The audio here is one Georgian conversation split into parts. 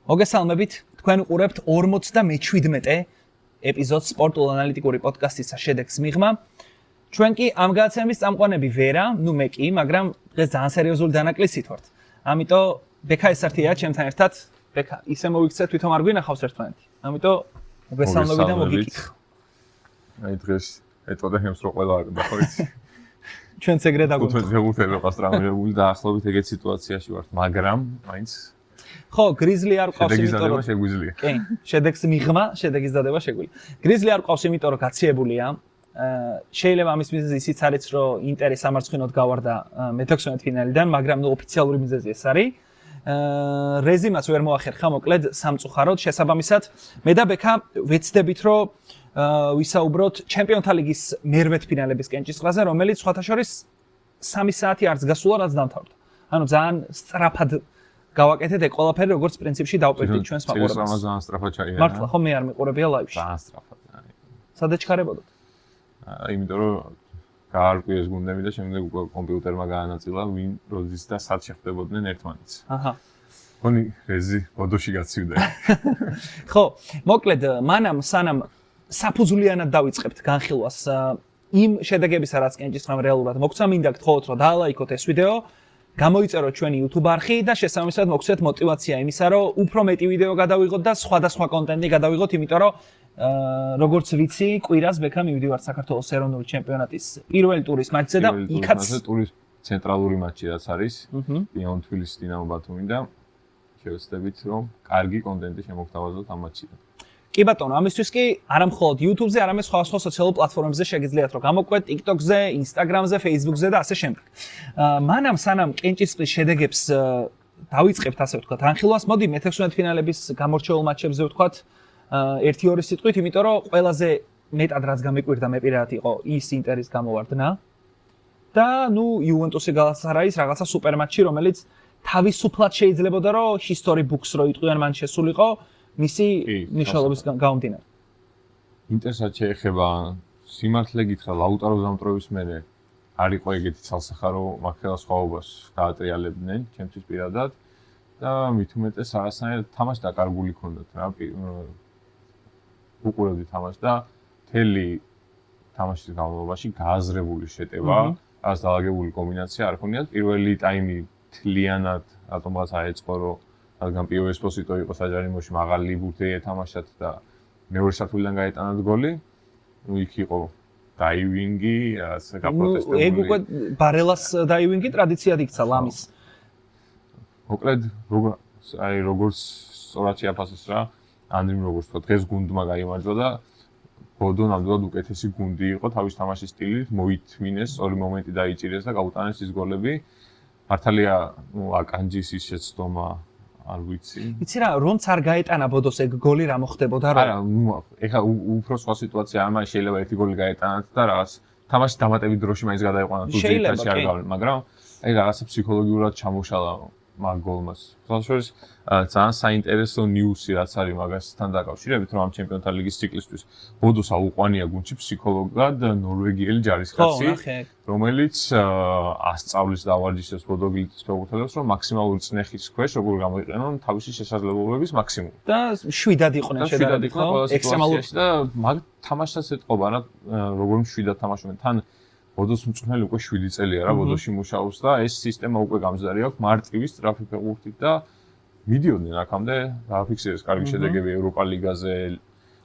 მოგესალმებით, თქვენ უყურებთ 57-ე ეპიზოდს სპორტულ ანალიტიკური პოდკასტისა შედეგს მიღმა. ჩვენ კი ამ გადაცემის წამყვანები ვერა, მე კი, მაგრამ დღეს ძალიან სერიოზული დანაკლისით ვართ. ამიტომ ბექა ესართია ჩემთან ერთად. ბექა, ისე მოვიქცეთ, თვითონ არ გვინახავს ერთმანეთი. ამიტომ მოგესალმებით და მოგიკითხ. აი დღეს ეტყოდა ჰემს რო ყველა არ დახოიც. ჩვენც ეგრე დაგვიწყო. ფეხბურთელი ყავს ტრამვირებული და ახლობით ეგეთ სიტუაციაში ვართ, მაგრამ მაინც ხო, გრიზლი არ ყავს, იმიტომ რომ შეგვიძლია. კი, შედეგს მიღმა, შედეგის დადება შეგვიძლია. გრიზლი არ ყავს, იმიტომ რომ გაციებულია. შეიძლება ამის მიზეზი ისიც არის, რომ ინტერი სამარცხინოდ გავარდა მე-16 ფინალიდან, მაგრამ ოფიციალური მიზეზი ეს არის. რეზიმას ვერ მოახერხა, მოკლედ სამწუხაროდ შესაბამისად. მე და ბექა ვეცდებით, რომ ვისაუბროთ ჩემპიონთა ლიგის მერვე ფინალების კენჭისყრაზე, რომელიც სხვათა შორის 3 საათი არც გასულა, რაც დამთავრდა. ანუ ძალიან სწრაფად გავაკეთეთ ეგ ყველაფერი, როგორც პრინციპში დავპირდით ჩვენს მაყურებელს. ძალიან სწრაფად ჩაიგა. მართლა ხო მე არ მეყურებია ლაივში. ძალიან სწრაფად. სადაც ჩქარებოდოთ? იმიტომ რომ გაარკვიეს გუნდები და შემდეგ უკვე კომპიუტერმა გაანაწილა ვინ როდის და სად შეხვდებოდნენ ერთმანეთს. აჰა. ხონი რეზი ბოდოში გაცივდა. ხო, მოკლედ მანამ სანამ საფუძვლიანად დავიწყებთ განხილვას იმ შედეგებისა, რაც კენჭისყრამ რეალურად მოგცა, მინდა გთხოვოთ, რომ დაალაიქოთ ეს ვიდეო. გამოიწეროთ ჩვენი YouTube არხი და შესაბამისად მოგცეთ мотиваცია იმისა, რომ უფრო მეტი ვიდეო გადავიღოთ და სხვადასხვა კონტენტი გადავიღოთ, იმიტომ რომ როგორც ვიცი, კვირას ბექა მივდივართ საქართველოს ეროვნული ჩემპიონატის პირველი ტურის მატჩზე და იქაც ტურის ცენტრალური მატჩი რაც არის, დიაონ თბილისის დინამო ბათუმი და შევეცდებით, რომ კარგი კონტენტი შემოგთავაზოთ ამ მატჩიდან. კი ბატონო, ამისთვის კი არა მხოლოდ YouTube-ზე, არამედ სხვა სოციალურ პლატფორმებზე შეგიძლიათ რომ გამოკვეთ TikTok-ზე, Instagram-ზე, Facebook-ზე და ასე შემდეგ. მანამ სანამ კენჭისყრის შედეგებს დავიწყებთ, ასე ვთქვათ, ანხილვას, მოდი მე-16 ფინალების გამორჩეულ მატჩებზე ვთქვათ 1-2 სიტყვით, იმიტომ რომ ყველაზე მეტად რაც გამეკვირდა მე პირადად იყო ის ინტერის გამოვარდნა და იუვენტუსი გალათასარაის რაღაცა სუპერ მატჩი, რომელიც თავისუფლად შეიძლებოდა რომ history books რო იტყვიან მან შესულიყო მისი ნიშნულობის გამომდინარე. ინტერსაც შეეხება სიმართლე გითხრა ლაუტარო ზამტროვის მერე არ იყო ეგეთი ცალსახარო მაგხელა სხვაობას დაატრიალებდნენ ჩემთვის პირადად და მით უმეტეს არასანაირად თამაში დაკარგული ქონდათ რა უყურებდი თამაშს და მთელი თამაშის განმავლობაში გააზრებული შეტევა, რაც დაალაგებული კომბინაცია არ ქონიათ. პირველი ტაიმი თლიანად რატომღაც აეწყო, რომ რადგან პიო ესპოსიტო იყო საჯარიმოში მაღალი ბურთი ეთამაშათ და მეორე სართულიდან გაეტანათ გოლი. იქ იყო დაივინგი, ასე გაპროტესტებული. ეგ უკვე ბარელას დაივინგი ტრადიციად იქცა ლამის. მოკლედ როგორც სწორად შეაფასეს რა ანდრიმ როგორც თქვა დღეს გუნდმა გაიმარჯვა და ბოდო ნამდვილად უკეთესი გუნდი იყო თავის თამაშის სტილით, მოითმინეს, ორი მომენტი დაიჭირეს და გაუტანეს ის გოლები. მართალია, აკანჯის ის შეცდომა არ ვიცი. იცი რა, რომც არ გაეტანა ბოდოს ეგ გოლი რა მოხდებოდა რა? არა, ეხლა უფრო სხვა სიტუაცია ამან შეიძლება ერთი გოლი გაეტანათ და რაღაც თამაში დამატებით დროში მაინც გადაიყვანათ თუ ძირითადში არ გავლენ, მაგრამ აი რაღაცა ფსიქოლოგიურად ჩამოშალა მაგ გოლმას. თუმცა ძალიან საინტერესო ნიუსი რაც არის მაგასთან დაკავშირებით, რომ ამ ჩემპიონთა ლიგის ციკლისთვის ბოდოს აუყვანია გუნდში ფსიქოლოგად ნორვეგიელი ჯარისკაცი, რომელიც ასწავლის და ავარჯიშებს ბოდოგლიტის ფეხბურთელებს, რომ მაქსიმალური წნეხის ქვეშ როგორ გამოიყენონ თავისი შესაძლებლობების მაქსიმუმი. და შვიდად იყვნენ შედარებით, ხო? ექსტრემალური და მაგ თამაშსაც ეთყობა რა, როგორ შვიდად თამაშობენ. თან ბოდოს მწვრთნელი უკვე 7 წელია რა ბოდოში მუშაობს და ეს სისტემა უკვე გამზარი აქვს მარტივი სტრაფი ფეხბურთით და მიდიოდნენ აქამდე დააფიქსირეს კარგი შედეგები ევროპა ლიგაზე,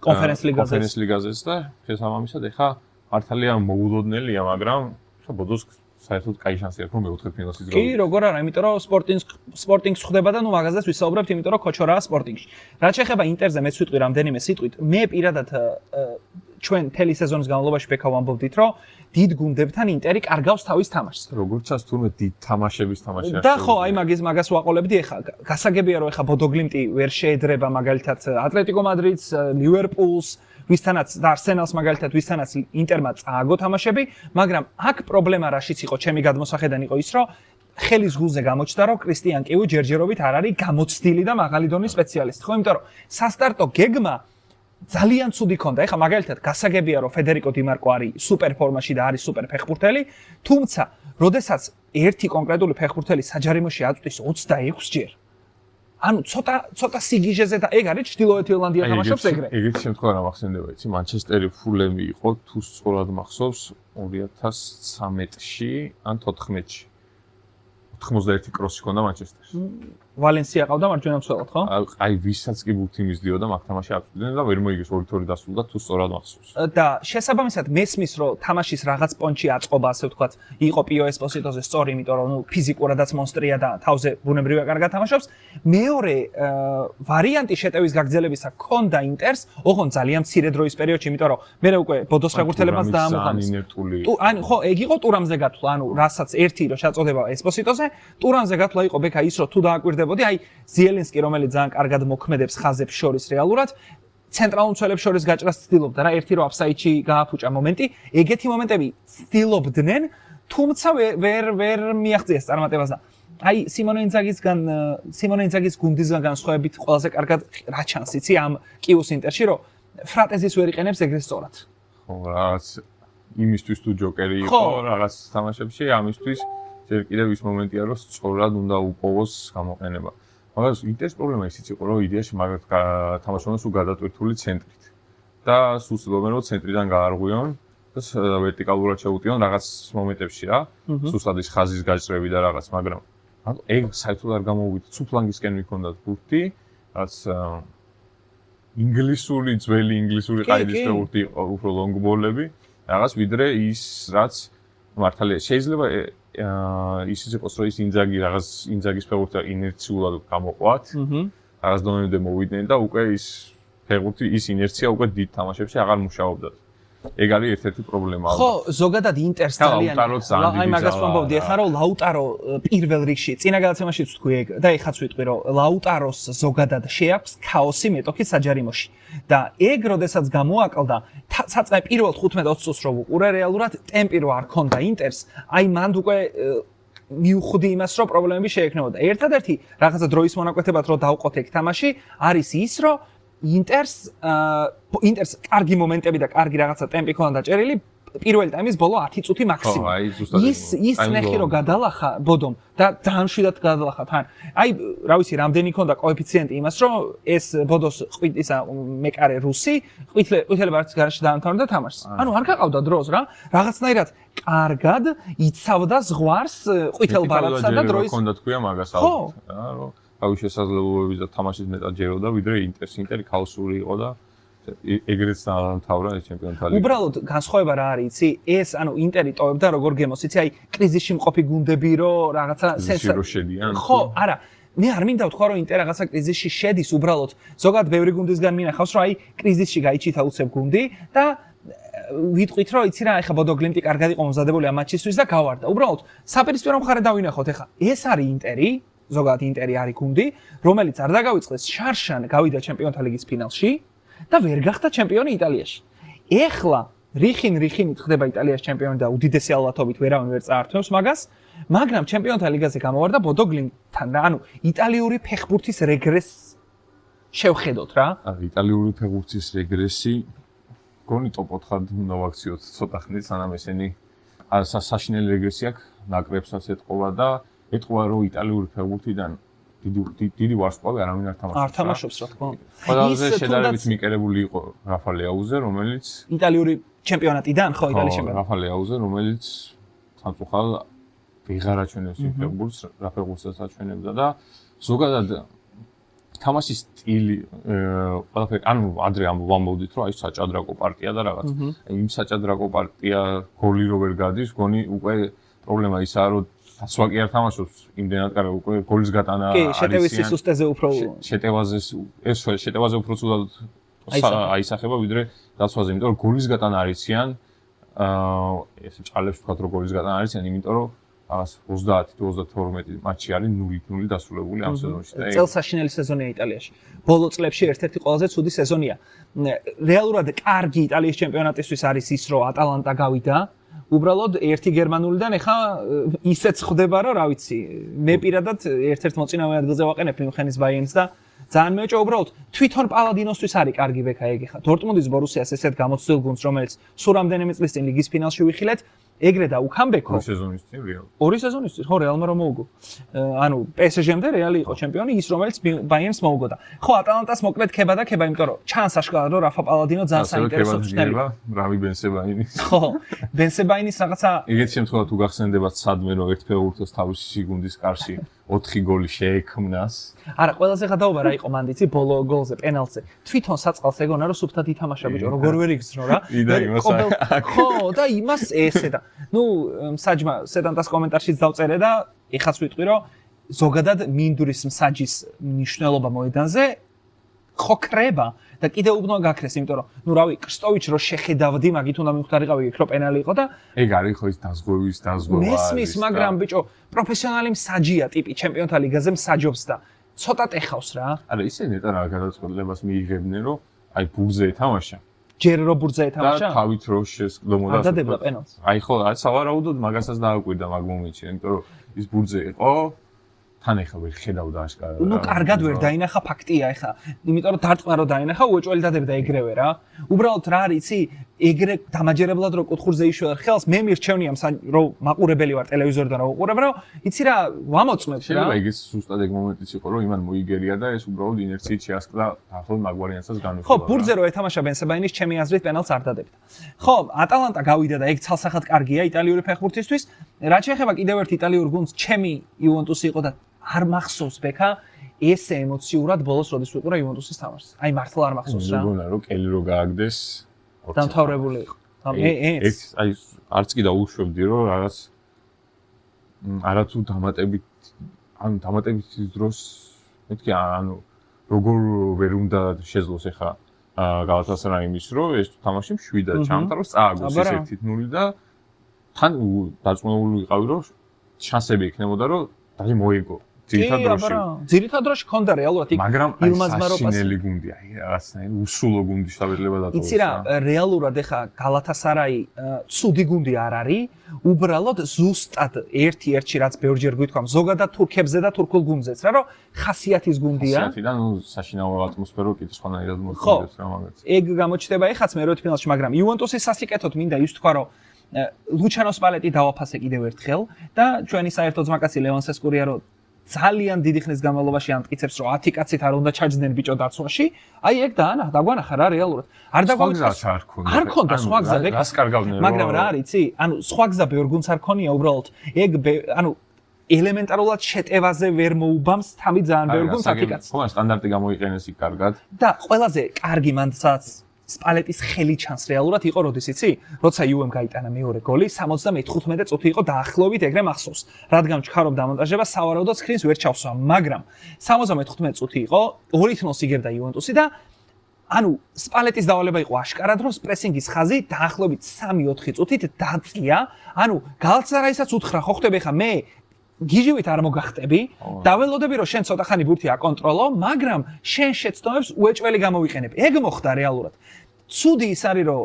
კონფერენს ლიგაზეც და შესაბამისად ეხა მართალია მოულოდნელია, მაგრამ ბოდოს საერთოდ კაი შანსი აქვს რომ მეოთხე ფინალს იზრდება. კი, როგორ არა, იმიტომ რომ სპორტინგს ხვდება და მაგაზეც ვისაუბრებთ, იმიტომ რომ ქოჩორაა სპორტინგში. რაც შეეხება ინტერზე მეც ვიტყვი რამდენიმე სიტყვით, მე პირადად ჩვენ მთელი სეზონის განმავლობაში ბექა ვამბობდით, რომ დიდ გუნდებთან ინტერი კარგავს თავის თამაშს. როგორც ჩანს თურმე დიდ თამაშების თამაში და ხო, აი მაგას ვაყოლებდი ეხა. გასაგებია რომ ეხა ბოდოგლიმტი ვერ შეედრება მაგალითად ატლეტიკო მადრიდს, ლივერპულს, ვისთანაც და არსენალს მაგალითად ვისთანაც ინტერმა წააგო თამაშები, მაგრამ აქ პრობლემა რაშიც იყო, ჩემი გადმოსახედან იყო ის, რომ ხელის გულზე გამოჩნდა, რომ კრისტიან კივი ჯერჯერობით არ არის გამოცდილი და მაღალი დონის სპეციალისტი, ხო, იმიტომ რომ სასტარტო გეგმა ძალიან ცუდი ქონდა. ეხლა მაგალითად გასაგებია რომ ფედერიკო დიმარკო არის სუპერ ფორმაში და არის სუპერ ფეხბურთელი, თუმცა როდესაც ერთი კონკრეტული ფეხბურთელი საჯარიმოში აწვდის 26 ჯერ ანუ ცოტა სიგიჟეზე და ეგ არის ჩრდილოეთ ირლანდია თამაშობს ეგრე. ეგეთი შემთხვევა რა მახსენდება, იცი, მანჩესტერი ფულემი იყო თუ სწორად მახსოვს 2013-ში ან 14-ში. 91 კროსი ჰქონდა მანჩესტერს. ვალენსია ყავდა მარჯვენა მცველად, ხო? აი ვისაც კი ბურთი მისდიოდა მაგ თამაში აბსოლუტურად და ვერ მოიგეს 2-2 დასრულდა თუ სწორად მახსოვს. და შესაბამისად მესმის რომ თამაშის რაღაც პონჩი აწყობა ასე ვთქვათ, იყო პიო ესპოსიტოზე სწორი, იმიტომ რომ ფიზიკურადაც მონსტრია და თავზე ბუნებრივია კარგად თამაშობს. მეორე ვარიანტი შეტევის გაგრძელებისა ჰქონდა ინტერს, ოღონდ ძალიან მცირე დროის პერიოდში, იმიტომ რომ მე უკვე ბოდოს ფეხბურთელებმაც დაამოყანეს. ანუ ხო, ეგ იყო ტურამზე გათვლა, ანუ რასაც ერთი რო შეაწოდება ესპოსიტოზე, ტურამზე გათვლა იყო ბექა ის რომ თუ დააკვირდებოდი, აი ზიელინსკი, რომელიც ძალიან კარგად მოქმედებს ხაზებს შორის რეალურად, ცენტრალურ მცველებს შორის გაჭრას ცდილობდა რა, ერთი რო აფსაიდში გააფუჭა მომენტი, ეგეთი მომენტები ცდილობდნენ, თუმცა ვერ მიაღწიეს წარმატებას და აი სიმონე ინძაგის გუნდისგან განსხვავებით ყველაზე კარგად რა ჩანს იცი ამ კიუს ინტერში რომ ფრატეზის ვერ იყენებს ეგრე სწორად. ხო, რაღაც იმისთვის თუ ჯოკერი იყო რაღაც თამაშებში, ამისთვის ჯერ კიდევ ის მომენტია რომ სწორად უნდა უპოვოს გამოყენება. მაგრამ ინტერეს პრობლემა ისიც იყო რომ იდეაში მაგათ თამაშობენ სულ გადატვირთული ცენტრით და სულ ცდილობენ რომ ცენტრიდან გაარღვიონ და ვერტიკალურად შეუტიონ რაღაც მომენტებში რა, სუსტად ის ხაზის გაჭრები და რაღაც, მაგრამ ეგ საერთოდ არ გამოვიდა. თუ ფლანგისკენ მიქონდათ ბურთი, რაც ინგლისური ძველი ინგლისური ყაიდის ბურთი იყო, უფრო ლონგბოლები, რაღაც ვიდრე ის რაც მართალია შეიძლება ისიც იყოს რომ ის ინძაგის ფეხბურთი ინერციულად გამოყვათ. რაღაც დონემდე მოვიდნენ და უკვე ის ფეხბურთი ის ინერცია უკვე დიდ თამაშებში აღარ მუშაობდა. ეგ არის ერთ-ერთი პრობლემა. ხო, ზოგადად ინტერს ძალიან აი მაგას ვამბობდი, ახლა რომ ლაუტარო პირველ რიგში, წინა გადაცემაშიც თქვი ეგ და ეხაც ვიტყვი რომ ლაუტაროს ზოგადად შეაქვს ქაოსი მეტოქის საჯარიმოში. და ეგ როდესაც გამოაკლდა, საწყე პირველ 15-20 წუთს რო უყურე რეალურად ტემპი რო არ ქონდა ინტერს, აი მანდ უკვე მიუხვდი იმას რომ პრობლემები შეექნებოდა. ერთადერთი რაღაცა დროის მონაკვეთებად რო დავყოთ ეგ თამაში, არის ის რომ ინტერს კარგი მომენტები და კარგი რაღაცა ტემპი ქონდა დაჭერილი პირველი ტაიმის ბოლო 10 წუთი მაქსიმუმ. ის ნეხი რომ გადალახა ბოდომ და ძალიან შვიდად გადალახა თან. აი, რა ვიცი, რამდენი ქონდა კოეფიციენტი იმას, რომ ეს ბოდოს ისა მეკარე რუსი ყვითლება არც გარშე დაამთავრა და თამაშს. ანუ არ გაყავდა დროს რა. რაღაცნაირად კარგად იცავდა ზღვარს ყვითელ ბარათსა და დროის ქონდა თქვია მაგას ალბათ. რა, რომ თავის შესაძლებლობების და თამაშის მეტად ჯეროდა, ვიდრე ინტერი ქაოსური იყო და ეგრეც დაამთავრა ეს ჩემპიონთა ლიგა. უბრალოდ განსხვავება რა არის, იცი? ეს ანუ ინტერი ტოვებდა როგორ გემოს, იცი? აი კრიზისში მყოფი გუნდები რო რაღაცა შედიან. ხო, არა. მე არ მინდა ვთქვა რომ ინტერ რაღაცა კრიზისში შედის, უბრალოდ ზოგადად ბევრი გუნდისგან მინახავს რომ აი კრიზისში გაიჩითა უცებ გუნდი და ვიტყვით რომ იცი რა, ეხა ბოდო გლიმტი კარგად იყო მომზადებული ამ მატჩისთვის და გავარდა. უბრალოდ საპირისპირო მხარე დავინახოთ, ეხა ეს არის ინტერი, ზოგადად ინტერი არის გუნდი, რომელიც არ დაგავიწყდეს შარშან გავიდა ჩემპიონთა ლიგის ფინალში და ვერ გახდა ჩემპიონი იტალიაში. ეხლა რიხინით ხდება იტალიის ჩემპიონი და უდიდესი ალბათობით ვერავინ ვერ წაართმევს მაგას, მაგრამ ჩემპიონთა ლიგაზე გამოვარდა ბოდო გლიმტთან და ანუ იტალიური ფეხბურთის რეგრესს შევხედოთ რა. იტალიური ფეხბურთის რეგრესი გონი ტოპ 4-ად უნდა ვაქციოთ ცოტა ხნით, სანამ ესენი საშინელი რეგრესი აქვს, ნაკრებსაც ეთყობა და ეთყობა რომ იტალიური ფეხბურთიდან დიდი ვარსკვლავი არავინ არ თამაშობს. არ თამაშობს რა თქმა უნდა. ყველაზე შედარებით მიკერებული იყო რაფა ლეაუზე, რომელიც იტალიური ჩემპიონატიდან, ხო, იტალიის ჩემპიონატი. რაფა ლეაუზე, რომელიც სამწუხარ ვეღარ აჩვენებს ფეხბურთს, რა ფეხბურთსაც აჩვენებდა და ზოგადად თამაშის სტილი ყველაფერი, ანუ ადრე ვამბობდით, რომ აი საჭადრაკო პარტია და რაღაც. იმ საჭადრაკო პარტია გოლი რო ვერ გადის, გონი უკვე პრობლემა ისაა, რომ დაცვა კი არ თამაშობს იმდენად კარგად, უკვე გოლის გატანა არის. კი, შეტევის სისტემაზე უფრო შეტევაზე უფრო ცუდად აისახება ვიდრე დაცვაზე, იმიტომ რომ გოლის გატანა არიციან. ესე ჭალებს ვთქვათ, რომ გოლის გატანა არიციან, იმიტომ რომ რაღაც 30 თუ 32 მატჩი არის 0-0 დასრულებული ამ სეზონში. წელსაშინელი სეზონია იტალიაში. ბოლო წლებში ერთ-ერთი ყველაზე ცუდი სეზონია. რეალურად კარგი იტალიის ჩემპიონატისთვის არის ის, რომ ატალანტა გავიდა. უბრალოდ ერთი გერმანულიდან ეხა ისეც ხდება, რომ რა ვიცი, მე პირადად ერთ-ერთ მოწინავე ადგილზე ვაყენებ მიუნხენის ბაიერნს და ძალიან მეჭო უბრალოდ თვითონ პალადინოსთვის არის კარგი ბექა ეგ ხა დორტმუნდის ბორუსიას ესეთ გამოცდილ გუნდს რომელიც სულ რამდენიმე წლის წინ ლიგის ფინალში ვიხილეთ ეგრე და უკამბექო ორი სეზონის წინ რეალ. ორი სეზონის წინ ხო რეალმა რომ მოუგო. ანუ PSG-მდე რეალი იყო ჩემპიონი ის რომელიც ბაიერნს მოუგო და ხო ატალანტას მოკლედ ქება და ქება იმიტომ რომ ჩანს აშკარად რომ რაფა პალადინო ძალიან საინტერესო მწვრთნელი. რავი ბენსებაინი. ხო ბენსებაინის რაღაცა ეგეთ შემთხვევაში თუ გახსენდებათ სადმე რომ ერთ ფეხბურთელს თავისი სიგუნდის კარში 4 გოლი შეექმნას. არა, ყველაზე გადაობა რა იყო მანდიცი ბოლო გოლზე, პენალტზე. თვითონ საწყალს ეგონა რომ სუფთად ითამაშა ბიჭო, როგორ ვერ იგრძნო რა. ხო, და იმას ესე და. ნუ საჯმა სედანტას კომენტარშიც დავწერე და ეხაც ვიტყვი რომ ზოგადად მინდვრის მსაჯის მნიშვნელობა მოედანზე ხო კრება და კიდევ უბნო გაქრეს, იმიტომ რომ ნუ რავი, კრსტოვიჩ რო შეხედავდი, მაგით უნდა მივხვდარიყავი იქ რომ პენალი იყო და ეგ არის ხო ის დაზღვევა. მესმის, მაგრამ ბიჭო, პროფესიონალი მსაჯია ტიპი ჩემპიონთა ლიგაზე მსაჯობს და ცოტა ტეხავს რა. არა, ისე ნეტა რა გადაწყვეტილებას მიიღებდნენ, რომ აი ბურზე ეთამაშა. ჯერ რო ბურზე ეთამაშა? და თავით რო შესკდომოდა. არ დადებდა პენალტს. აი ხო, სავარაუდოდ მაგასაც დააკვირდა მაგ მომენტში, იმიტომ რომ ის ბურზე იყო თან ეხა ვერ ხედავდა აშკარად. ნუ კარგად ვერ დაინახა ფაქტია ეხა. იმიტომ რომ დარტყმა რო დაინახა, უეჭველი დადებდა ეგრევე რა. უბრალოდ რა არის, იცი, ეგრე დამაჯერებლად რო კუთხურზე იშველა ხელს, მე მირჩევნია რომ მაყურებელი ვარ ტელევიზორიდან რო უყურებ, რომ იცი რა, ვამოწმებ რა. შეიძლება ეგეც ზუსტად ეგ მომენტიც იყო, რომ იმან მოიგერია და ეს უბრალოდ ინერციით შეასკდა დაახლოებით მაგ ვარიანტსაც განვიხილა. ხო, ბურზე რო ეთამაშა ბენსებაინის ჩემი აზრით პენალტს არ დადებდა. ხო, ატალანტა გავიდა და ეგ ცალსახად კარგია იტალიური ფეხბურთისთვის. რაც შეეხება კიდევ ერთ იტალიურ გუნდს, ჩემი იუვენტუსი იყო და არ მახსოვს ბექა ესე ემოციურად ბოლოს როდის ვიყურა იუვენტუსის თამაშს. აი მართლა არ მახსოვს რა. მეგონა რომ კელი რო გააგდეს დამთავრებული იყო. ეს აი არც კი დაუშვებდი რომ რაღაც არათუ დამატებით ანუ დამატებით დროს მეთქი ანუ როგორ ვერ უნდა შეძლოს ახლა გალათასარაიმის რომ ეს თამაში მშვიდად ჩამთა რომ წააგოს ეს 1-0 და თან დარწმუნებული ვიყავი რომ შანსები იქნებოდა რომ დაი მოიგო ძირითად დროში ქონდა რეალურად იქ ილმაზმაროპასი გუნდი აი რაღაცნაირი უსულო გუნდი შევეძლება დატოვოს. იცი რა, რეალურად ეხა გალათასარაი ცუდი გუნდი არ არის, უბრალოდ ზუსტად ერთ-ერთში რაც ბევრჯერ გვითქვა ზოგადად თურქებზე და თურქულ გუნდზეც რა, რომ ხასიათის გუნდია. ხასიათიდან საშინაო ატმოსფერო კიდე სხვანაირად მოხდეს რა მაგაც. ეგ გამოჩნდება ეხაც მერვე ფინალში, მაგრამ იუვენტუსის სასიკეთოდ მინდა ის თქვა რომ ლუჩანო სპალეტი დავაფასე კიდევ ერთხელ და ჩვენი საერთო ძმაკაცი ლევან სესკურია რომ ძალიან დიდი ხნის განმავლობაში ამტკიცებს რომ 10 კაცით არ უნდა ჩაჯდნენ ბიჭო დაცვაში. აი ეგ დაგვანახა რა რეალურად. არ დაგვანახა. არ ქონდა სხვა გზა. რას კარგავდნენ? მაგრამ რა არის, იცი? ანუ სხვა გზა ბევრ გუნდს არ ქონია უბრალოდ. ეგ ანუ ელემენტარულად შეტევაზე ვერ მოუბამს თამი ძალიან ბევრ გუნდს 10 კაცი. ხო, სტანდარტი გამოიყენეს იქ კარგად. და ყველაზე კარგი მანდსაც სპალეტის ხელი ჩანს რეალურად იყო როდის იცი? როცა იუემ გაიტანა მეორე გოლი 75 წუთი იყო დაახლოებით ეგრე მახსოვს. რადგან ჩქარობ დამონტაჟება სავარაუდოდ სკრინს ვერ ჩავსვა, მაგრამ 75 წუთი იყო 2-0-ს იგებდა იუვენტუსი და ანუ სპალეტის დავალება იყო აშკარად რომ პრესინგის ხაზი დაახლოებით 3-4 წუთით დაწია. ანუ გალათასარაისაც უთხრა ხო ხტები ხა მე გიჟივით არ მოგახტები, დაველოდები რომ შენ ცოტა ხანი ბურთი აკონტროლო, მაგრამ შენ შეცდომებს უეჭველი გამოვიყენებ. ეგ მოხდა რეალურად. ცუდი ის არის რომ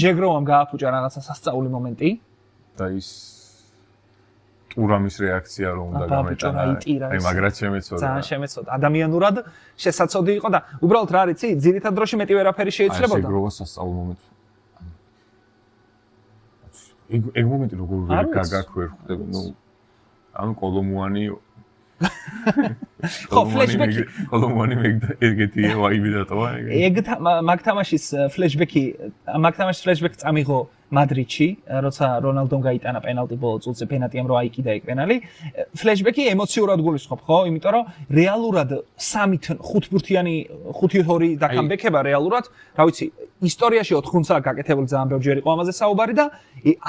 ჯეგროვამ გააფუჭა რაღაცა სასწაული მომენტი და ის ტურამის რეაქცია რომ უნდა გამეტანა. აი მაგრად შემეცოდა. ძალიან შემეცოდა. ადამიანურად შესაძლოა იყო და უბრალოდ რა არის, ძირითად დროში მეტი ვერაფერი შეიძლებოდა. ჯეგროვა სასწაული მომენტი. ეგ მომენტი როგორ ვერ გაგაქვერ ხდება, ნუ ანუ კოლომუანი ხო ფლეშბექი კოლომუანი ეგეთია ვაიბი დატოვა ეგ მაგ თამაშის ფლეშბექი წამიღო მადრიდში როცა რონალდომ გაიტანა პენალტი ბოლო წუთზე პენატიამ რო აიკიდა ეგ პენალი ფლეშბექი ემოციურად გულისხმობ ხო იმიტომ რომ რეალურად 3-5 ბურთიანი 5-2 დაკამბექება რეალურად რა ვიცი ისტორიაში 4 წელს გაკეთებული ძალიან ბევრჯერ იყო ამაზე საუბარი და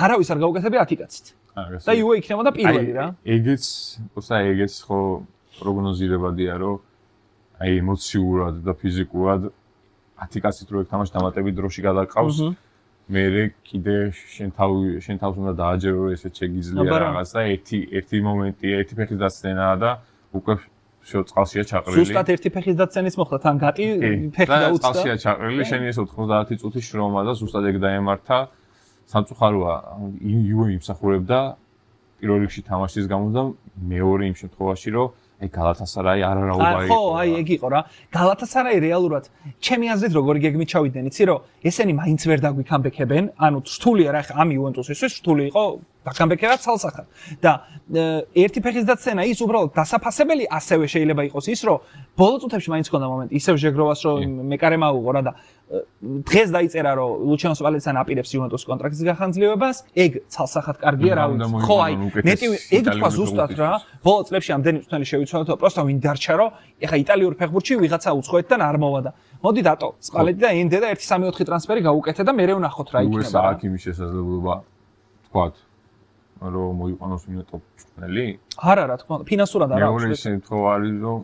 არავის არ გაუკეთებია 10 კაცით და იუე იქნებოდა პირველი რა. ეგეც ხო პროგნოზირებადია რომ აი ემოციურად და ფიზიკურად 10 კაცით რო ეთამაშ დამატებით დროში გადაყავს. მერე კიდე შენ თავს უნდა დააჯერო ესეც შეგიძლია რაღაც და ერთი მომენტია, ერთი ფეხის დაცენა და უკვე წყალშია ჩაყრილი. ზუსტად ერთი ფეხის დაცენის მოხდა თან გატი ფეხი დაუწდა. წყალშია ჩაყრილი, შენი ეს 90 წუთის შრომა და ზუსტად ეგ დაემართა. სამწუხაროა იუე იმსახურებდა პირველ რიგში თამაშის გამო და მეორე იმ შემთხვევაში რომ აი გალათასარაი არარაუბა იყო. ხო, აი ეგ იყო რა. გალათასარაი რეალურად ჩემი აზრით როგორი გეგმით ჩავიდნენ, იცი რომ ესენი მაინც ვერ დაგვიქამბექებენ, ანუ რთულია რა, ამ იუვენტუსისთვის რთული იყო დაკამბექება ცალსახად. და ერთი ფეხის დაცენა ის უბრალოდ დასაფასებელი ასევე შეიძლება იყოს ის, რომ ბოლო წუთებში მაინც ჰქონდა მომენტი, ისევ ჟეგროვას რომ მეკარე მაუღო რა და დღეს დაიწერა რომ ლუჩიანო სპალეციან აპირებს იუვენტუს კონტრაქტის გახანძლივებას, ეგ ცალსახად კარგია რა ვიცი. ხო, აი ნეტი ეგ თქვა ზუსტად რა, ბოლო წლებში ამდენი წუთელი შევიცვალოთ, პროსტა ვინ დარჩა რომ ეხა იტალიურ ფეხბურთში ვიღაცა უცხოეთთან არ მოვა და მოდი დატო სპალეტი და ენდე და 1-3-4 ტრანსფერი გაუკეთე და მერე ვნახოთ რა იქნება. უესა აქ იმის შესაძლებლობა თქვათ რომ მოიყვანოს ვინმე ტოპ წვრთნელი? არა რა თქმა უნდა, ფინანსურად არა. მეორე შემთხვევა არის რომ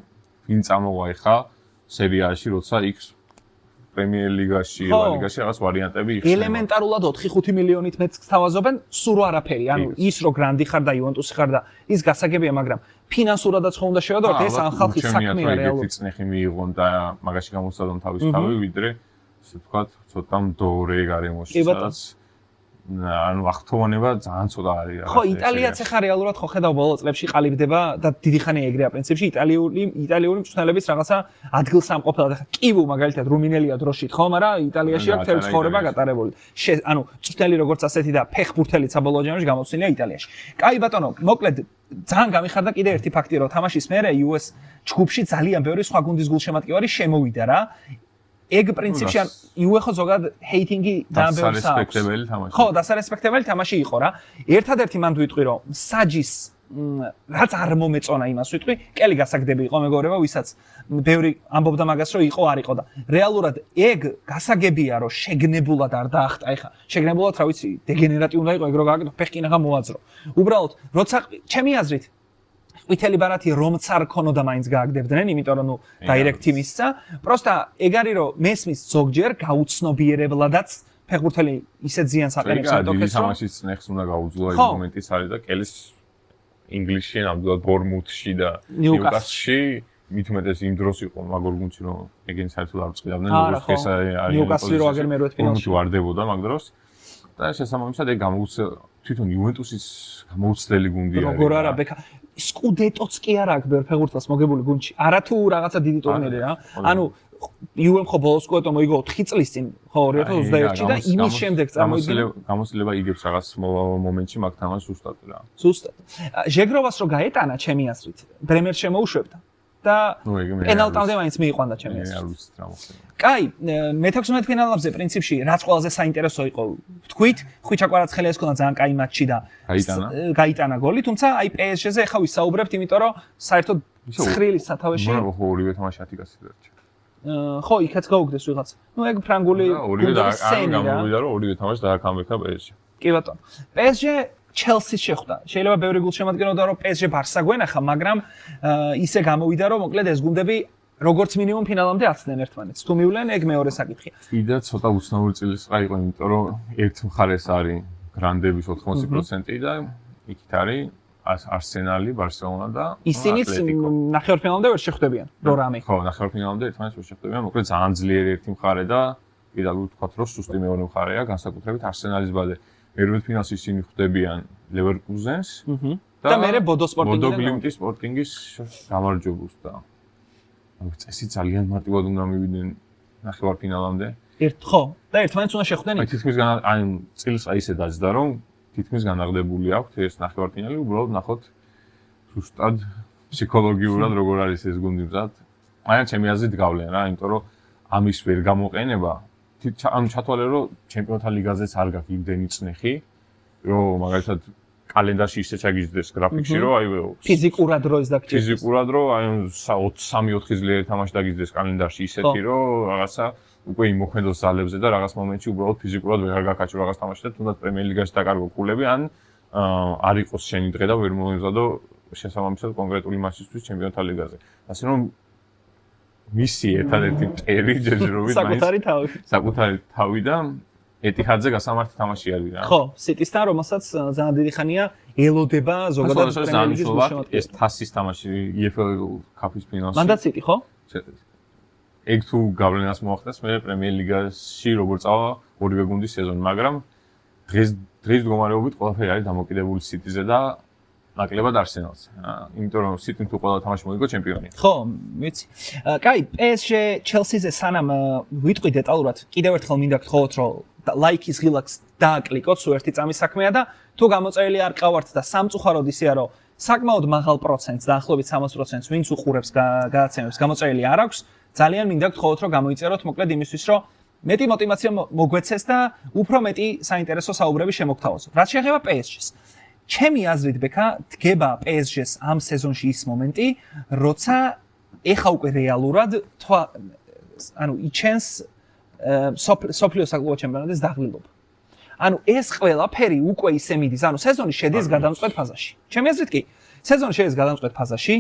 ვინ წამოვა ეხა სერიაში, როცა იქ პრემიერ ლიგაში, ლა ლიგაში რაღაც ვარიანტები იხსნება. ელემენტარულად 4-5 მილიონით მეც თავაზობენ, სულ არაფერი. ანუ ის რო გრანდი ხარ და იუვენტუსი ხარ და ის გასაგებია, მაგრამ ფინანსურადაც ხო უნდა შევადაროთ, ეს ან ხალხის საქმეა რეალურად. ეგეთი წნეხი მიიღონ და მაგაში გამოსცადონ თავის თავი, ვიდრე ასე ვთქვათ, ცოტა მდორე გარემოში, სადაც ანუ ახთოვანება ძალიან ცოტა არის რა. ხო, იტალიაც ახლა რეალურად ხო ხედავ ბოლო წლებში ყალიბდება და დიდი ხანია ეგრეა პრინციპში იტალიური მწვრთნელების რაღაცა ადგილსამყოფელად. ახლა კივუ მაგალითად რუმინელია დროშით ხო, მაგრამ იტალიაში აქვს თელი ცხოვრება გატარებული. ანუ მწვრთნელი როგორც ასეთი და ფეხბურთელი საბოლოო ჯამში გამოცნილია იტალიაში. კაი ბატონო, მოკლედ ძალიან გამიხარდა კიდე ერთი ფაქტი, რომ თამაშის მერე US ჯგუფში ძალიან ბევრი სხვა გუნდის გულშემატკივარი შემოვიდა რა. ეგ პრინციპში ან UEFA ზოგადად ჰეიტინგი ძალიან ბევრს აქვს. ხო, დასარესპექტებელი თამაში იყო რა. ერთადერთი მანდ ვიტყვი რომ საჯის რაც არ მომეწონა იმას ვიტყვი, კელი გასაგდები იყო მეგობრებო, ვისაც ბევრი ამბობდა მაგას რომ იყო არ იყო და რეალურად ეგ გასაგებია რომ შეგნებულად არ დაახტა ეხა. შეგნებულად რა ვიცი, დეგენერატი უნდა იყო ეგ რო გააკეთო, ფეხკინა მოაძრო. უბრალოდ როცა ჩემი აზრით ყვითელი ბარათი რომც არ ქონოდა მაინც გააგდებდნენ, იმიტომ რომ ნუ დაირექტი მისცა. პროსტა ეგ არის რომ მესმის ზოგჯერ გაუცნობიერებლადაც ფეხბურთელი ისეთ ზიანს აყენებს ატოკეს რომ თამაშის წნეხს უნდა გაუძლო ეგ მომენტიც არის და კელის ინგლისში ნამდვილად ბორმუთში და ნიუკასლში მით უმეტეს იმ დროს იყო მაგორ გუნდში რომ ეგენ საერთოდ არ წყვიდავდნენ როგორც ეს არის ნიუკასლი რო აგერ მერვეთ ფინალში ვარდებოდა მაგ დროს და შესაბამისად ეგ თვითონ იუვენტუსის გამოუცდელი გუნდი არის. როგორ არა ბექა სკუდეტოც კი არა აქვს ბევრ ფეხბურთელს მოგებული გუნდში. არათუ რაღაცა დიდი ტურნირი რა. ანუ იუემ ხო ბოლოს სკუდეტო მოიგო 4 წლის წინ, ხო 2021-ში და იმის შემდეგ წარმოიდგინე გამოსილება იგებს რაღაც მომენტში მაგ თამაშს ზუსტად რა. ზუსტად. ჟეგროვას რო გაეტანა ჩემი აზრით, ბრემერ შემოუშვებდა და პენალტამდე მაინც მიიყვანდა ჩემი აზრით. კაი, მე-16 ფინალებზე პრინციპში რაც ყველაზე საინტერესო იყო, ვთქვით, ხვიჩა კვარაცხელიას ჰქონდა ძალიან კაი მატჩი და გაიტანა გოლი, თუმცა აი PSG-ზე ახლა ვისაუბრებთ, იმიტომ რომ საერთოდ ცხრილი სათავეში ხო ორივე თამაში 10 გასი დარჩა. ხო, იქაც გაუგდეს ვიღაც. ნუ ეგ ფრანგული ორივე და არ გამოვიდა რომ ორივე თამაში დააკამბექა PSG. კი ბატონო. PSG ჩელსის შეხვდა. შეიძლება ბევრი გულშემატკივრობდა რომ PSG ბარსა გვენახა, მაგრამ ისე გამოვიდა რომ მოკლედ ეს გუნდები როგორც მინიმუმ ფინალამდე აცდნენ ერთმანეთს. თუ მივლენ, ეგ მეორე საკითხია. კიდე ცოტა უცნაური წილისყრა იყო, იმიტომ რომ ერთ მხარეს არის გრანდების 80% და იქით არის არსენალი, ბარსელონა და ისინიც ნახევარფინალამდე ვერ შეხვდებიან, რო რამე. ხო, ნახევარფინალამდე ერთმანეთს ვერ შეხვდებიან, მოკლედ ძალიან ძლიერი ერთი მხარე და კიდევ ვთქვათ რომ სუსტი მეორე მხარეა, განსაკუთრებით არსენალის ბადე. მერვეთ ფინალში ისინი ხვდებიან ლევერკუზენს და მერე ბოდო სპორტინგის გამარჯვებულს და წესი ძალიან მარტივად უნდა მივიდნენ ნახევარფინალამდე. ხო, და ერთმანეთს უნდა შეხვდნენ. აი თითქმის აი წილს ისე დაჯდა რომ თითქმის განაღლებული აქვს ეს ნახევარფინალი, უბრალოდ ნახოთ ზუსტად ფსიქოლოგიურად როგორ არის ეს გუნდი მზად. აი ჩემი აზრით გავლენ რა, იმიტომ რომ ამის ვერ გამოყენება ანუ ჩათვალე რომ ჩემპიონთა ლიგაზეც არ გაქვს იმდენი წნეხი, რომ მაგალითად კალენდარში ისე ჩაგიჯდეს გრაფიკში, რომ აი ფიზიკურად როის დაგჭირდეს. ფიზიკურად რომ აი 3-4 ძლიერი თამაში დაგიჯდეს კალენდარში ისეთი, რომ რაღაცა უკვე იმოქმედოს ზალებზე და რაღაც მომენტში უბრალოდ ფიზიკურად ვეღარ გაკაჩო რაღაც თამაში და თუნდაც პრემიერ ლიგაში დაკარგო კულები, ან არ იყოს შენი დღე და ვერ მოემზადო შესაბამისად კონკრეტული მატჩისთვის ჩემპიონთა ლიგაზე. ასე რომ მისი ერთადერთი მტერი ჯერჯერობით საკუთარი თავი და ეტიჰადზე გასამართი თამაში არის რა. ხო, სიტისთან რომელსაც ძალიან დიდი ხანია ელოდება ზოგადად პრემიერ ლიგის გულშემატკივარი. ეს თასის თამაში EFL კაპის ფინალში. მანდაც სიტი, ხო? ეგ თუ გავლენას მოახდენს მე პრემიერ ლიგაში როგორ წავა ორივე გუნდის სეზონი, მაგრამ დღეს მდგომარეობით ყველაფერი არის დამოკიდებული სიტიზე და ნაკლებად Arsenal-ს. იმიტომ რომ City-ს თუ ყველა თამაში მოიგო ჩემპიონია. ხო, ვიცი. კაი, PSG Chelsea-ზე სანამ ვიტყვი დეტალურად, კიდევ ერთხელ მინდა გთხოვოთ, რომ ლაიქის ღილაკს დააკლიკოთ, სულ ერთი წამის საქმეა და თუ გამოწერილი არ ყავართ და სამწუხაროდ ისეა, რომ საკმაოდ მაღალ პროცენტს, დაახლოებით 60%-ს ვინც უყურებს გადაცემებს, გამოწერილი არ აქვს, ძალიან მინდა გთხოვოთ, რომ გამოიწეროთ, მოკლედ იმისთვის, რომ მეტი мотиваცია მოგვეცეს და უფრო მეტი საინტერესო საუბრები შემოგთავაზოთ. რაც შეეხება PSG-ს. ჩემი აზრით ბექა დგება PSG-ს ამ სეზონში ის მომენტი, როცა ეხა უკვე რეალურად იჩენს სოფლიო საკლუბო ჩემპიონატის დაღლილობა. ეს ყველაფერი უკვე ისე მიდის, სეზონი შედის გადამწყვეტ ფაზაში. ჩემი აზრით კი, სეზონი შედის გადამწყვეტ ფაზაში.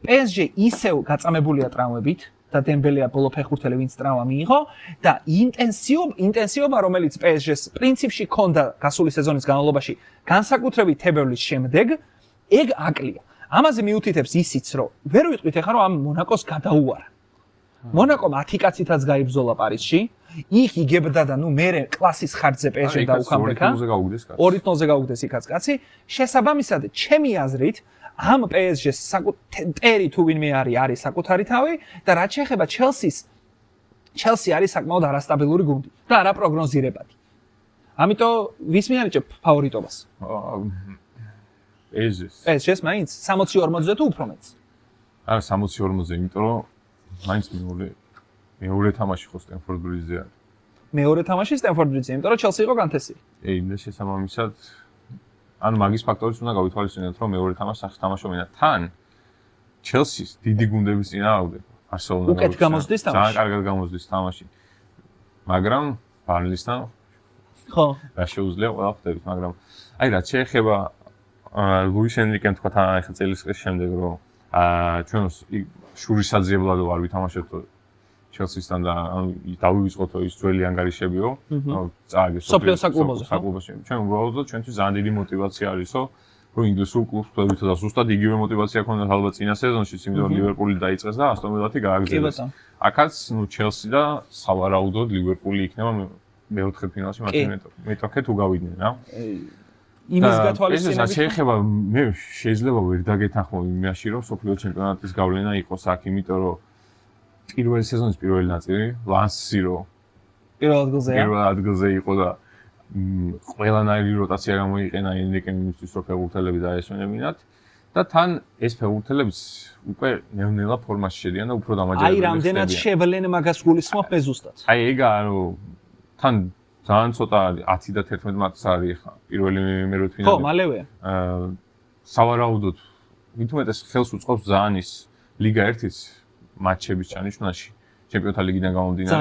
PSG ისევ გაწამებულია ტრავმებით და დემბელეა ბოლო ფეხბურთელი ვინც ტრავმა მიიღო და ინტენსივობა რომელიც PSG-ს პრინციპში ქონდა გასული სეზონის განმავლობაში განსაკუთრებით თებერვლის შემდეგ ეგ აკლია. ამაზე მიუთითებს ისიც რომ ვერ ვიტყვით ახლა რომ ამ მონაკოს გადაუარა. მონაკომ 10 კაცითაც გაიბრძოლა პარიზში, იქ იგებდა და მე კლასის ხარჯზე PSG დაუხამბექა. 2-0-ზე გაუგდეს იქაც კაცი. შესაბამისად, ჩემი აზრით ამ PSG-ს საკუთარი თუ ვინმე არის საკუთარი თავი და რაც შეეხება Chelsea არის საკმაოდ არასტაბილური გუნდი და არაპროგნოზირებადი. ამიტომ ვის მიარიჭებ ფავორიტობას? PSG-ს მაინც 60-40-ზე თუ უფრო მეც? არა 60-40-ზე, იმიტომ რომ მაინც მეორე თამაში ხო Stamford Bridge-ზე არის. მეორე თამაში Stamford Bridge-ზე, იმიტომ რომ Chelsea იყო განთესილი. და შესაბამისად მაგის ფაქტორიც უნდა გავითვალისწინოთ, რომ მეორე თამაშს სახს თამაშობენ და თან Chelsea-ს დიდი გუნდების წინააღმდეგ არსებობდა უკეთ გამოსდის თამაში. ძალიან კარგად გამოსდის თამაში. მაგრამ Burnley-სთან ხო. რა შეუძლია ყველა ხვდებით, მაგრამ რაც შეეხება Luis Enrique-მ თქვა თან ახლა წელიწადის შემდეგ რომ ჩვენ შურისაძიებლად ვარ ვითამაშოთ Chelsea-სთან და დავივიწყოთ ის ძველი ანგარიშებიო. წააგეს სოფლიო საკლუბოზე. ჩვენ უბრალოდ ჩვენთვის ძალიან დიდი мотиваცია არისო, რომ ინგლისურ კლუბს ხვდებით და ზუსტად იგივე мотиваცია ქონდათ ალბათ წინა სეზონშიც, იმიტომ რომ ლივერპული დაიწყეს და ასტონ ვილათი გააგრძელეს. აქაც Chelsea და სავარაუდოდ ლივერპული იქნება მეოთხე ფინალში მათი მეტოქე თუ გავიდნენ რა. იმის გათვალისწინებით ეს შეეხება მე შეიძლება ვერ დაგეთანხმო იმაში რომ სოფლიო ჩემპიონატის გავლენა იყოს აქ, იმიტომ რომ პირველი სეზონის პირველი ნაწილი ლანსი რო პირველ ადგილზე იყო და ყველანაირი როტაცია გამოიყენა ენრიკემ იმისთვის რომ ფეხბურთელები დაესვენებინათ და თან ეს ფეხბურთელებიც უკვე ნელ-ნელა ფორმაში შედიან და უფრო დამაჯერებელი ხდებიან. რამდენად შევლენ მაგას გულისხმობ მე ზუსტად. ეგა თან ძალიან ცოტა 10 და 11 მატჩს არის ხა პირველი მერვე ფინალი. ხო, მალევე. სავარაუდოდ მით უმეტეს ხელს უწყობს ძალიან ის ლიგა 1-ის მატჩების ჩანიშვნაში ჩემპიონთა ლიგიდან გამომდინარე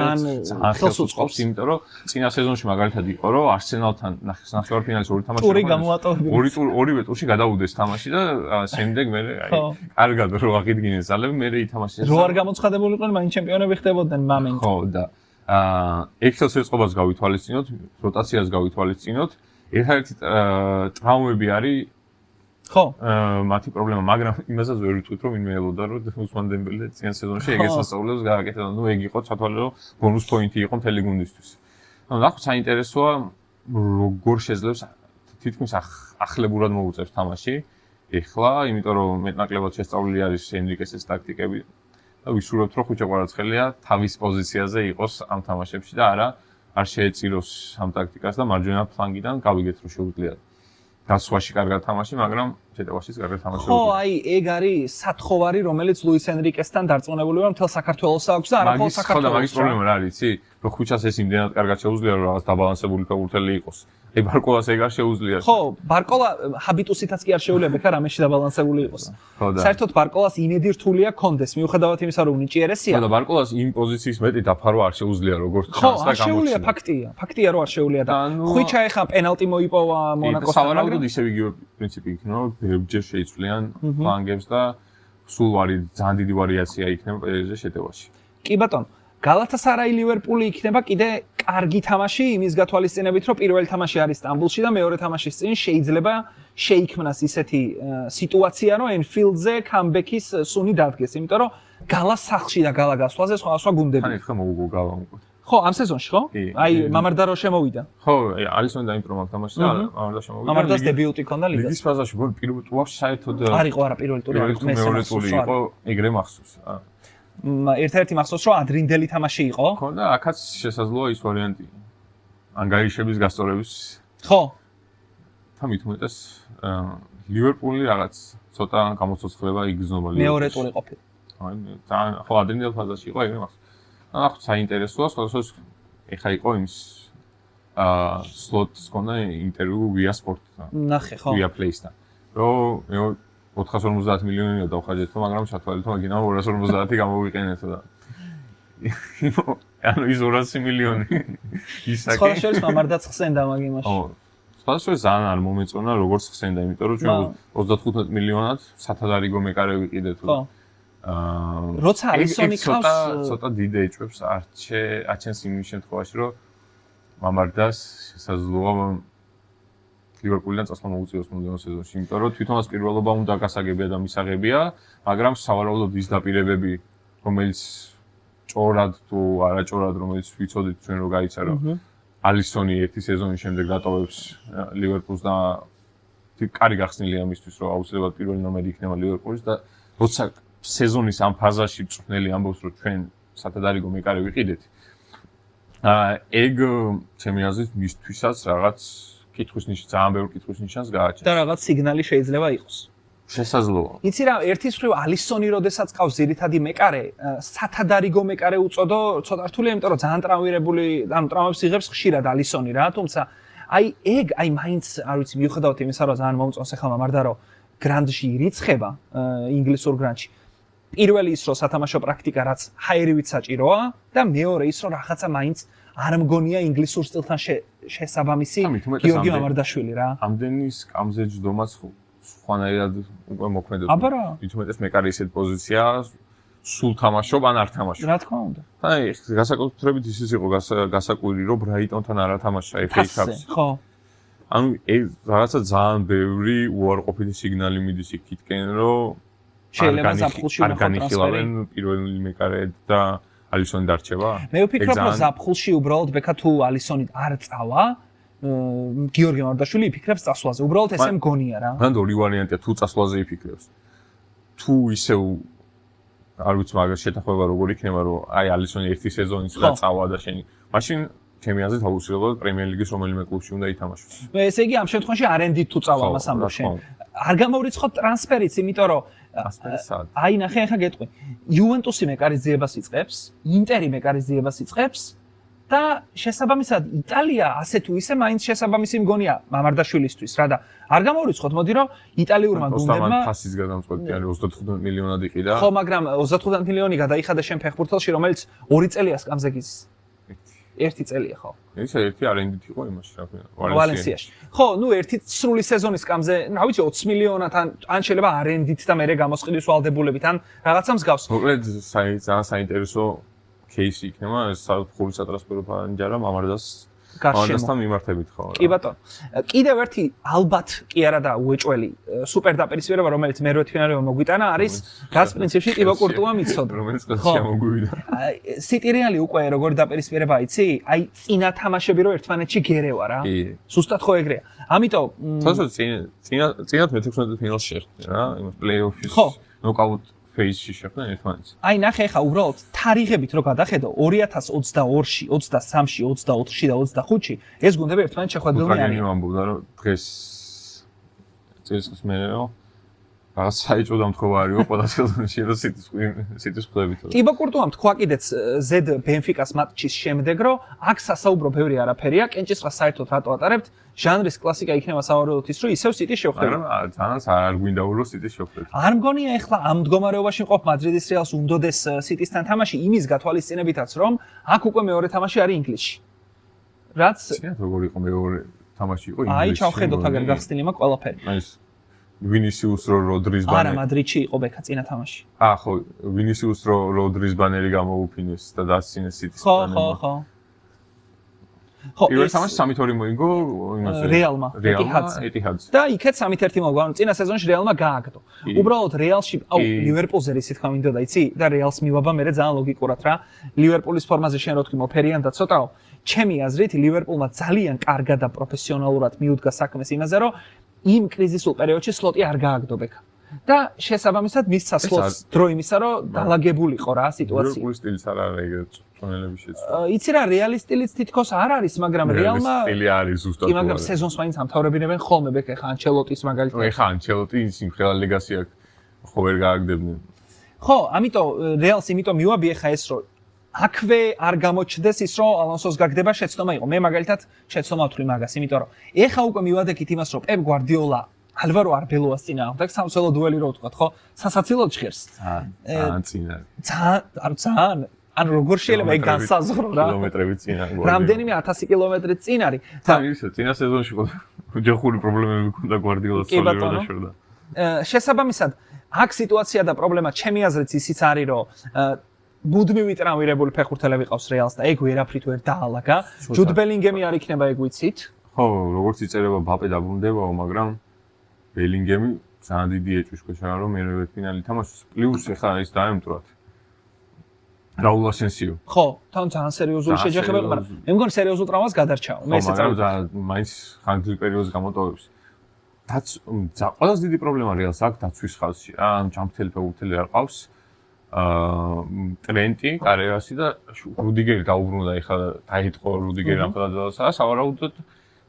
ძალიან ხელს უწყობს, იმიტომ რომ წინა სეზონში მაგალითად იყო რომ Arsenal-თან ნახევარფინალის ორი თამაში ტური გამოატოვებინეს. ორივე ტურში გადაუდეს თამაში და შემდეგ მე კარგად რო აღიდგინეს ზალები მე ითამაშეს. რო არ გამოცხადებულიყვნენ მაინც ჩემპიონები ხდებოდნენ მომენტი. ხო და ექსელს ეწყობას გავითვალისწინოთ, როტაციას გავითვალისწინოთ. ერთადერთი ტრავმები არის ხო, მათი პრობლემა, მაგრამ იმასაც ვერ ვიტყვით, რომ ვინმე ელოდა, რომ უსმან დემბელე წინა სეზონში ეგეც ასწავლებს გააკეთა და ეგ იყო ცათვალე, რომ ბონუს პოინტი იყო მთელი გუნდისთვის. ნახოთ საინტერესოა, როგორ შეძლებს თითქმის ახლებურად მოუწევს თამაში. ეხლა, იმიტომ რომ მეტნაკლებად შესწავლილი არის ენრიკესის ტაქტიკები და ვისურვებთ, რომ ხუჭა კვარაცხელია თავის პოზიციაზე იყოს ამ თამაშებში და არ შეეწიროს ამ ტაქტიკას და მარჯვენა ფლანგიდან გავიგეთ, რომ შეუძლია დასვაში კარგად თამაში, მაგრამ შეტევაშიც კარგად თამაში. ხო, ეგ არის სათხოვარი, რომელიც ლუის ენრიკესთან დარწმუნებული ვარ, მთელ საქართველოს აქვს და არა მხოლოდ საქართველოს. ხო, მაგის პრობლემა რა არის, იცი? რომ ხუჩას ეს იმდენად კარგად შეუძლია, რომ რაღაც დაბალანსებული ფეხბურთელი იყოს. ბარკოლას ეგ არ შეუძლია. ხო, ბარკოლა ჰაბიტუსითაც კი არ შეუძლია ბექა რამეში დაბალანსებული იყოს. საერთოდ ბარკოლას იმედი რთული აქვს კონდეს, მიუხედავად იმისა, რომ ნიჭიერესია. ხო და ბარკოლას იმ პოზიციის მეტი დაფარვა არ შეუძლია, როგორც ჩანს და გამოჩნდა. ხო, არ შეუძლია, ფაქტია, რომ არ შეუძლია და ხვიჩა ეხა პენალტი მოიპოვა მონაკოსთან. სავარაუდოდ ისევ იგივე პრინციპი იქნება, ბევრჯერ შეიცვლიან ფლანგებს და სულ ძალიან დიდი ვარიაცია იქნება PSG შეტევაში. კი ბატონო, გალათასარაი ლივერპული იქნება კიდე კარგი თამაში იმის გათვალისწინებით, რომ პირველი თამაში არის სტამბოლში და მეორე თამაშის წინ შეიძლება შეიქმნას ისეთი სიტუაცია, რომ Anfield-ზე კამბექის სუნი დადგეს, იმიტომ რომ გალა სახლში და გალა გასვლაზე სხვადასხვა გუნდები. თან ერთხელ მოუგო გალა უკვე. ხო, ამ სეზონში ხო? აი, მამარდარო შემოვიდა. ხო, ალისონი დაიმპრომა თამაში და მამარდა შემოვიდა. მამარდას დებიუტი ქონდა ლიგაში. ლიგის ფაზაში პირველ ტურში საერთოდ არ იყო არა პირველი ტური, მეორე ტური იყო, ეგრე მახსოვს. ერთ-ერთი მახსოვს რომ ადრინდელი თამაში იყო. ხო და აქაც შესაძლოა ის ვარიანტი. ანგარიშების გასწორების. ხო. და მით უმეტეს ლივერპული რაღაც ცოტა გამოცოცხლება იგრძნობა ლიგაში. მეორე ტური ყოფილა. აი, თან ხო ადრინდელ ფაზაში იყო, ეგრე მახსოვს. ახლა საინტერესოა, სხვადასხვა ეხა იყო იმის სლოტს ქონდა ინტერვიუ Via Sport-თან. ნახე, ხო. Via Play-სთან. რომ 450 მილიონია დავხარჯეთ, მაგრამ ჩათვალეთ, რომ აგინა 250 გამოვიყენეთ და ანუ ის 200 მილიონი ისაკი. სხვა შორის მამარდაც ხსენდა მაგ იმაში. ხო. სხვა შორის ძალიან არ მომეწონა როგორც ხსენდა, იმიტომ რომ ჩვენ 35 მილიონად სათადარიგო მეკარე ვიყიდეთ. ხო. როცა ალისონი ყავს ცოტა დიდ ეჭვებს არჩენს იმ შემთხვევაში რომ მამარდას შესაძლოა ლივერპულიდან წასვლა მოუწიოს მომდევნო სეზონში, იმიტომ რომ თვითონაც პირველობა უნდა გასაგებია და მისაღებია, მაგრამ სავარაუდოდ ის დაპირებები, რომელიც ჭორად თუ არაჭორად, რომელიც ვიცოდით ჩვენ რომ გაიცა რომ ალისონი ერთი სეზონის შემდეგ დატოვებს ლივერპულს და კარი გახსნილია მისთვის რომ აუცილებლად პირველი ნომერი იქნება ლივერპულის და როცა სეზონის ამ ფაზაში მწვრთნელი ამბობს რომ ჩვენ სათადარიგო მეკარე ვიყიდეთ. ეგ ჩემი აზრით მისთვისაც რაღაც კითხვის ნიშანს, ძალიან ბევრი კითხვის ნიშანს გააჩენს. და რაღაც სიგნალი შეიძლება იყოს. შესაძლოა. იცი რა, ერთის მხრივ ალისონი როდესაც ყავს ძირითადი მეკარე, სათადარიგო მეკარე უწოდო, ცოტა რთულია, იმიტომ რომ ძალიან ტრავმირებული, ანუ ტრავმებს იღებს ხშირად ალისონი რა, თუმცა აი მაინც არ ვიცი, მიუხედავად იმისა, რომ ძალიან მომწონს ახლა მამარდა რომ გრანდში ირიცხება, ინგლისურ გრანდში. პირველი ის რომ სათამაშო პრაქტიკა რაც ჰაერივით საჭიროა და მეორე ის რომ რაღაცა მაინც არ მგონია ინგლისურ სტილთან შესაბამისი გიორგი მამარდაშვილი რა. ამდენი სკამზე ჯდომაც სხვანაირად უკვე მოქმედებს. აბა რა. მით უმეტეს მეკარე ისეთ პოზიცია სულ თამაშობ ან არ თამაშობ. რა თქმა უნდა. აი, გასაკუთრებით ისიც იყო გასაკვირი რომ ბრაიტონთან არ ათამაშა FA Cup-ს. ხო. ანუ ეს რაღაცა ძალიან ბევრი უარყოფითი სიგნალი მიდის იქითკენ რომ შეიძლება ზაფხულში უნდა განიხილავენ პირველი მეკარე და ალისონი დარჩება? მე ვფიქრობ, რომ ზაფხულში უბრალოდ ბექა თუ ალისონი არ წავა, გიორგი მამარდაშვილი იფიქრებს წასვლაზე. უბრალოდ ესე მგონია რა. მან ორი ვარიანტია, თუ წასვლაზე იფიქრებს. თუ ისევ არ ვიცი, მაგრამ შეთანხმება როგორ იქნება, რომ აი ალისონი ერთი სეზონიც და წავა და შენი. მაშინ ჩემი აზრით აუცილებლად პრემიერ ლიგის რომელიმე კლუბში უნდა ითამაშოს. ესე იგი ამ შემთხვევაში არენდით თუ წავა მას ამბობ შენ. არ გამოვრიცხოთ ტრანსფერიც, იმიტომ რომ აი ნახე ახლა გეტყვი. იუვენტუსი მეკარის ძიებას იწყებს, ინტერი მეკარის ძიებას იწყებს და შესაბამისად იტალია ასე თუ ისე მაინც შესაბამისი მგონია მამარდაშვილისთვის რა და არ გამოვრიცხოთ მოდი რომ იტალიურმა გუნდებმა ფასის გადამწყვეტი არის 35 მილიონად იყიდა. ხო, მაგრამ 35 მილიონი გადაიხადა შენ ფეხბურთელში, რომელიც 2 წელია სკამზე გიზის. 1 წელია ხო? ეს ერთი არენდით იყო იმაში რა ქვია, ვალენსიაში. ხო, ნუ ერთი სრული სეზონის სკამზე, რა ვიცი 20 მილიონად ან შეიძლება არენდით და მერე გამოსყიდის ვალდებულებით ან რაღაცა მსგავს. მოკლედ ძალიან საინტერესო кейსი იქნება ეს საფხულის სატრანსფერო ფანჯარა მამარდასთან მიმართებით ხო რა. კი ბატონო. კიდევ ერთი ალბათ კი არა და უეჭველი სუპერ დაპირისპირება რომელიც მერვედფინალზე მოგვიტანა არის რაც პრინციპში ტიბო კურტუა მიცოდა. რომელიც ყელში მოგვივიდა. სიტი რეალი უკვე როგორი დაპირისპირება იცი? აი წინა თამაშები რო ერთმანეთში გერევა რა. სუსტად ხო ეგრეა. ამიტომ თორსო წინათ მე-16 ფინალში შეხვდნენ რა, იმ პლეი-ოფის ნოკაუტ ფეიზში შეხვდნენ ერთმანეთს. აი ნახე ხა უბრალოდ თარიღებით რო გადახედო 2022-ში, 23-ში, 24-ში და 25-ში ეს გუნდები ერთმანეთს შეხვედრილნი არიან. გაგენი ამბობდა რომ დღეს წესის მერე რომ რაღაც საიჭო დამთხოვა არისო ყველა სეზონში რომ სიტის ხდებით. ტიბო კურტუამ თქვა კიდეც ზედ ბენფიკას მატჩის შემდეგ რომ აქ სასაუბრო ბევრი არაფერია, კენჭისყრას საერთოდ რატო ატარებთ? ჟანრის კლასიკა იქნება სავარაუდოდ ის რომ ისევ სიტის შევხვდებით. მაგრამ ძალიან არ გვინდა რომ სიტის შევხვდებით. არ მგონია ეხლა ამ მდგომარეობაში მყოფ მადრიდის რეალს უნდოდეს სიტისთან თამაში იმის გათვალისწინებითაც რომ აქ უკვე მეორე თამაში არის ინგლისში. რაც როგორ იყო მეორე თამაში იყო ინგლისში. აი ჩავხედოთ აგერ გახსნილი მაქვს ყველაფერი. აი ვინისიუს როდრის ბანერი. არა, მადრიდში იყო ბექა წინა თამაში. ხო, ვინისიუს როდრის ბანერი გამოუფინეს და დასცინეს სიტის ბანერი. ხო. ხო, პირველ თამაშს 3-2 მოიგო იმაზე. რეალმა, ეტიჰადს. და იქეთ 3-1 მოიგო. ანუ წინა სეზონში რეალმა გააგდო. უბრალოდ რეალში, ლივერპულზე რისით ხა მინდოდა, იცი? და რეალს მივაბა მე ძალიან ლოგიკურად რა. ლივერპულის ფორმაზე შენ რო თქვი მოფერიან და ცოტაო. ჩემი აზრით ლივერპულმა ძალიან კარგად და პროფესიონალურად მიუდგა საქმეს იმაზე, რომ იმ კრიზისულ პერიოდში სლოტი არ გააგდო ბექა. და შესაბამისად მისცა სლოტს დრო იმისა, რომ დაალაგებულიყო რა სიტუაცია. ლივერპულის სტილიც არ არის ეგრეთ წონელების შეცვლა. იცი რა, რეალის სტილიც თითქოს არ არის, მაგრამ რეალმა სტილი არის ზუსტად. კი, მაგრამ სეზონს მაინც ამთავრებინებენ ხოლმე ბექა, ხა ანჩელოტის მაგალითად. ეხა ანჩელოტი სიმხელა ლეგასი აქვს, ხო ვერ გააგდებდნენ. ხო, ამიტომ რეალს იმიტომ მივაბი ხა ეს რომ აქვე არ გამოჩნდეს ის რომ ალონსოს გაგდება შეცდომა იყო. მე მაგალითად შეცდომა ვთვლი მაგას, იმიტომ რომ ეხა უკვე მივადექით იმას რომ პეპ გვარდიოლა ალვარო არბელოას წინააღმდეგ სამსელო დუელი რო ვთქვა, ხო? სასაცილოდ ჟღერს. ძალიან წინა. ძალიან ანუ როგორ შეიძლება ეგ განსაზღვრო რა? კილომეტრები წინა. რამდენიმე 1000 კილომეტრი წინ არის. თან ისე წინა სეზონში ხო ოჯახური პრობლემები ჰქონდა გვარდიოლას სოლირო დაშორდა. შესაბამისად, აქ სიტუაცია და პრობლემა ჩემი აზრით ისიც არის, რომ მუდმივი ტრამვირებული ფეხბურთელები ყავს რეალს და ეგ ვერაფრით ვერ დაალაგა. ჯუდ ბელინგემი არ იქნება ეგ ვიცით? ხო, როგორც იწერება ბაპე დაბრუნდებაო, მაგრამ ბელინგემი ძალიან დიდი ეჭვიშკოშაა რომ მერვე ფინალი თამაშობს. პლუს ეხა ის დაემტვრათ. რაულ ასენსიო. ხო, თან ძალიან სერიოზული შეჯახება, მაგრამ მე მგონი სერიოზულ ტრავმას გადარჩაო. მე ესე მაგრამ მაინც ხანგრძლივ პერიოდს გამოტოვებს. ყველაზე დიდი პრობლემა რეალს აქვს დაცვის ხაზში. ან ჯამრთელი ფეხბურთელი არ ყავს. ტრენტი, კარერასი და რუდიგერი დაუბრუნდა ეხლა დაიტყო რუდიგერი ამ ხალხსა. სავარაუდოდ